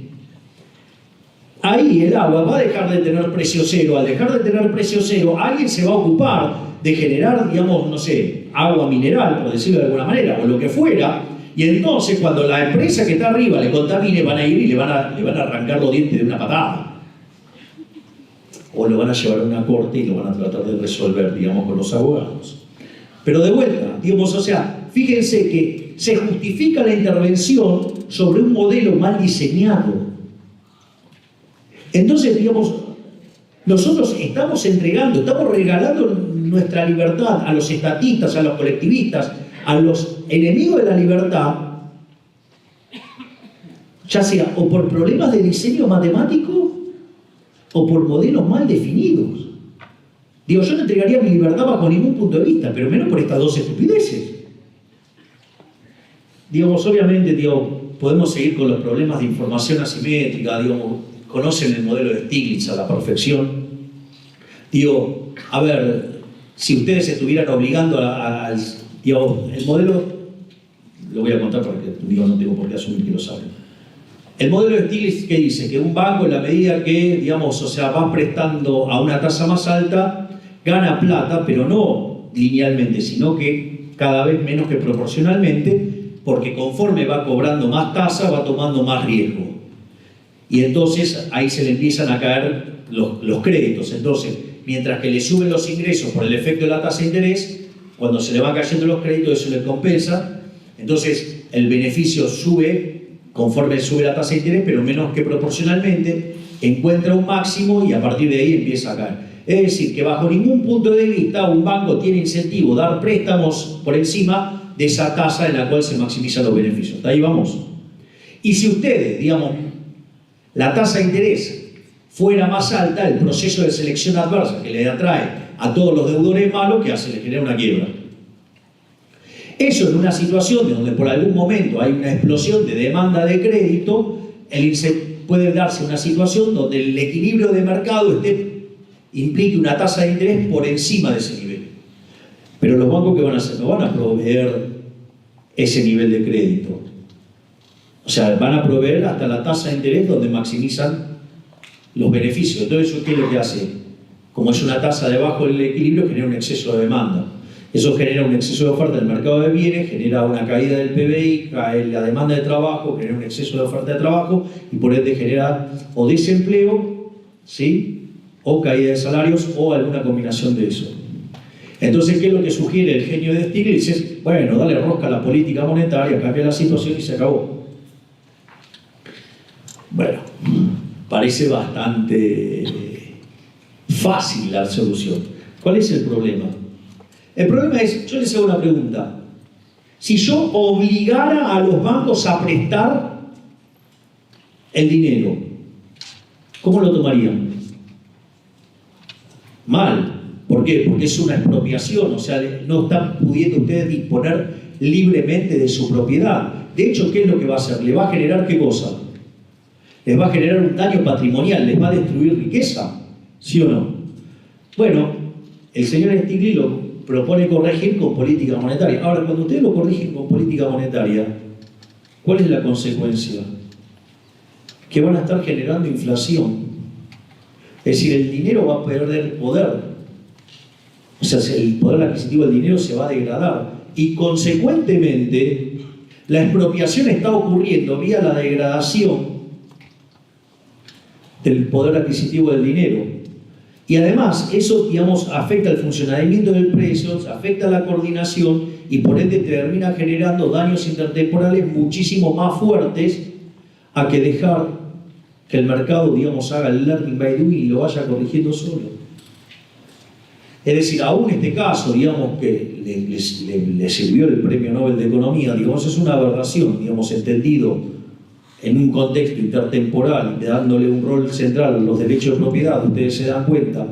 ahí el agua va a dejar de tener precio cero. Al dejar de tener precio cero, alguien se va a ocupar de generar, digamos, no sé, agua mineral, por decirlo de alguna manera, o lo que fuera, y entonces cuando la empresa que está arriba le contamine, van a ir y le van a arrancar los dientes de una patada. O lo van a llevar a una corte y lo van a tratar de resolver, digamos, con los abogados. Pero de vuelta, digamos, o sea, fíjense que se justifica la intervención sobre un modelo mal diseñado. Entonces, digamos, nosotros estamos regalando nuestra libertad a los estatistas, a los colectivistas, a los enemigos de la libertad, ya sea o por problemas de diseño matemático o por modelos mal definidos. Digo, yo no entregaría mi libertad bajo ningún punto de vista, pero menos por estas dos estupideces. Digamos, obviamente, digo, podemos seguir con los problemas de información asimétrica, digamos, conocen el modelo de Stiglitz a la perfección. Digo, a ver, si ustedes estuvieran obligando al... el modelo, lo voy a contar porque digo, no tengo por qué asumir que lo saben. El modelo de Stiglitz, ¿qué dice? Que un banco, en la medida que, digamos, o sea, va prestando a una tasa más alta, gana plata, pero no linealmente, sino que cada vez menos que proporcionalmente, porque conforme va cobrando más tasa, va tomando más riesgo. Y entonces ahí se le empiezan a caer los créditos. Entonces, mientras que le suben los ingresos por el efecto de la tasa de interés, cuando se le van cayendo los créditos, eso le compensa. Entonces, el beneficio sube conforme sube la tasa de interés, pero menos que proporcionalmente, encuentra un máximo y a partir de ahí empieza a caer. Es decir, que bajo ningún punto de vista un banco tiene incentivo a dar préstamos por encima de esa tasa en la cual se maximizan los beneficios. ¿Hasta ahí vamos? Y si ustedes, digamos, la tasa de interés fuera más alta, el proceso de selección adversa que le atrae a todos los deudores malos, ¿qué hace? Le genera una quiebra. Eso en una situación donde por algún momento hay una explosión de demanda de crédito, puede darse una situación donde el equilibrio de mercado implique una tasa de interés por encima de ese nivel. Pero los bancos, ¿qué van a hacer? No van a proveer ese nivel de crédito. O sea, van a proveer hasta la tasa de interés donde maximizan los beneficios. Entonces, ¿qué es lo que hace? Como es una tasa debajo del equilibrio, genera un exceso de demanda. Eso genera un exceso de oferta en el mercado de bienes, genera una caída del PBI, cae la demanda de trabajo, genera un exceso de oferta de trabajo y por ende genera o desempleo, ¿sí? O caída de salarios o alguna combinación de eso. Entonces, ¿qué es lo que sugiere el genio de Stiglitz? Es, bueno, dale rosca a la política monetaria, cambia la situación y se acabó. Bueno, parece bastante fácil la solución. ¿Cuál es el problema? El problema es, yo les hago una pregunta. Si yo obligara a los bancos a prestar el dinero, ¿cómo lo tomarían? Mal. ¿Por qué? Porque es una expropiación, o sea, no están pudiendo ustedes disponer libremente de su propiedad. De hecho, ¿qué es lo que va a hacer? ¿Le va a generar qué cosa? Les va a generar un daño patrimonial, les va a destruir riqueza, ¿sí o no? Bueno, el señor Stiglitz lo propone corregir con política monetaria. Ahora, cuando ustedes lo corrigen con política monetaria, ¿cuál es la consecuencia? Que van a estar generando inflación. Es decir, el dinero va a perder poder. O sea, el poder adquisitivo del dinero se va a degradar. Y consecuentemente, la expropiación está ocurriendo vía la degradación del poder adquisitivo del dinero. Y además, eso, digamos, afecta al funcionamiento del precio, afecta a la coordinación y por ende termina generando daños intertemporales muchísimo más fuertes a que dejar que el mercado, digamos, haga el learning by doing y lo vaya corrigiendo solo. Es decir, aún este caso, digamos, que le sirvió el Premio Nobel de Economía, digamos, es una aberración, digamos, entendido en un contexto intertemporal, dándole un rol central a los derechos de propiedad. Ustedes se dan cuenta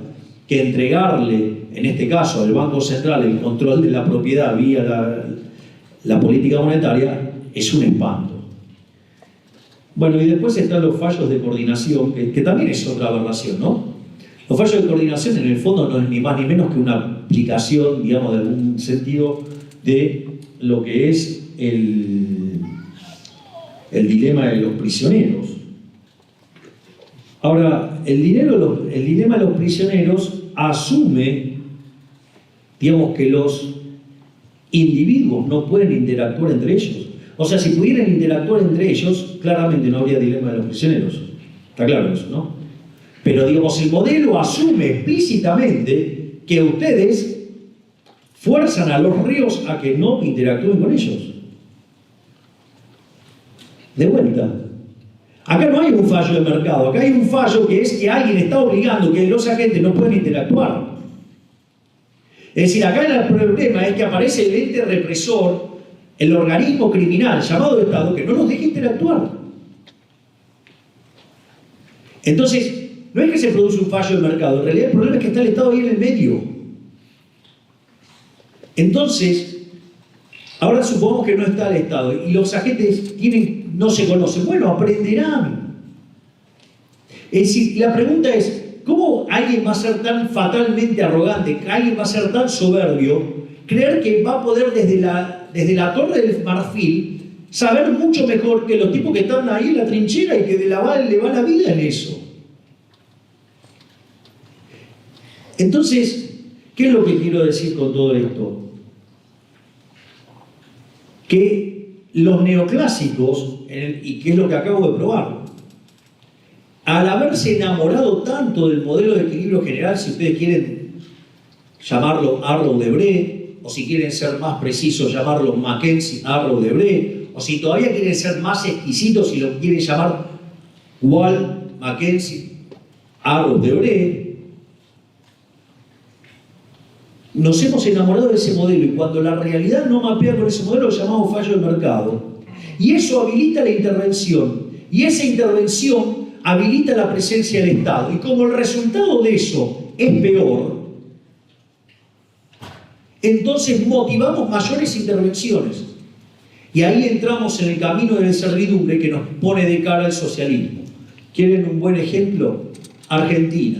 que entregarle, en este caso, al Banco Central el control de la propiedad vía la política monetaria es un espanto. Bueno, y después están los fallos de coordinación, que también es otra aberración, ¿no? Los fallos de coordinación, en el fondo, no es ni más ni menos que una aplicación, digamos, de algún sentido, de lo que es el dilema de los prisioneros. Ahora, el dilema de los prisioneros asume, digamos, que los individuos no pueden interactuar entre ellos. O sea, si pudieran interactuar entre ellos, claramente no habría dilema de los prisioneros. Está claro eso, ¿no? Pero, digamos, el modelo asume explícitamente que ustedes fuerzan a los reos a que no interactúen con ellos. De vuelta. Acá no hay un fallo de mercado, acá hay un fallo que es que alguien está obligando que los agentes no pueden interactuar. Es decir, acá el problema es que aparece el ente represor, el organismo criminal llamado Estado, que no nos deja interactuar. Entonces, no es que se produce un fallo de mercado, en realidad el problema es que está el Estado ahí en el medio. Entonces, ahora supongamos que no está el Estado y los agentes no se conocen. Bueno, aprenderán. Es decir, la pregunta es, ¿cómo alguien va a ser tan fatalmente arrogante, alguien va a ser tan soberbio, creer que va a poder desde la Torre del Marfil saber mucho mejor que los tipos que están ahí en la trinchera y que le va la vida en eso? Entonces, ¿qué es lo que quiero decir con todo esto? Que los neoclásicos, y que es lo que acabo de probar, al haberse enamorado tanto del modelo de equilibrio general, si ustedes quieren llamarlo Arrow-Debré, o si quieren ser más precisos, llamarlo Mackenzie-Arrow-Debré, o si todavía quieren ser más exquisitos y lo quieren llamar Wald-Mackenzie-Arrow-Debré, nos hemos enamorado de ese modelo, y cuando la realidad no mapea con ese modelo, lo llamamos fallo del mercado. Y eso habilita la intervención, y esa intervención habilita la presencia del Estado. Y como el resultado de eso es peor, entonces motivamos mayores intervenciones. Y ahí entramos en el camino de la servidumbre que nos pone de cara al socialismo. ¿Quieren un buen ejemplo? Argentina.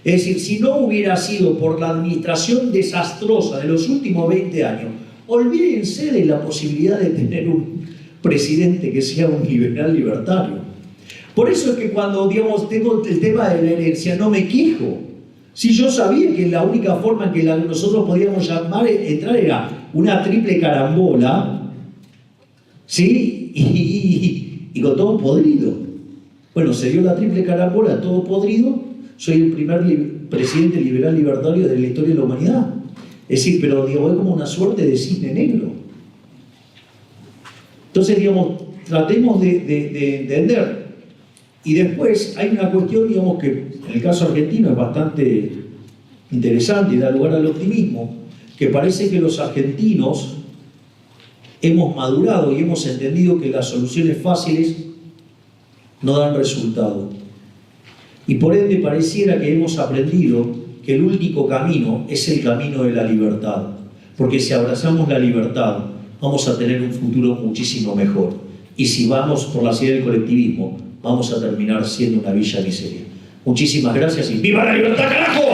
Es decir, si no hubiera sido por la administración desastrosa de los últimos 20 años, olvídense de la posibilidad de tener un presidente que sea un liberal libertario. Por eso es que cuando, digamos, tengo el tema de la herencia, no me quejo. Si yo sabía que la única forma en que nosotros podíamos entrar era una triple carambola, ¿sí? Y con todo podrido. Bueno, se dio la triple carambola, todo podrido. Soy el primer presidente liberal libertario de la historia de la humanidad. Es decir, pero digo, es como una suerte de cisne negro. Entonces, digamos, tratemos de entender. Y después hay una cuestión, digamos, que en el caso argentino es bastante interesante y da lugar al optimismo, que parece que los argentinos hemos madurado y hemos entendido que las soluciones fáciles no dan resultado. Y por ende pareciera que hemos aprendido que el único camino es el camino de la libertad. Porque si abrazamos la libertad, vamos a tener un futuro muchísimo mejor. Y si vamos por la senda del colectivismo, vamos a terminar siendo una villa miseria. Muchísimas gracias y ¡viva la libertad, carajo!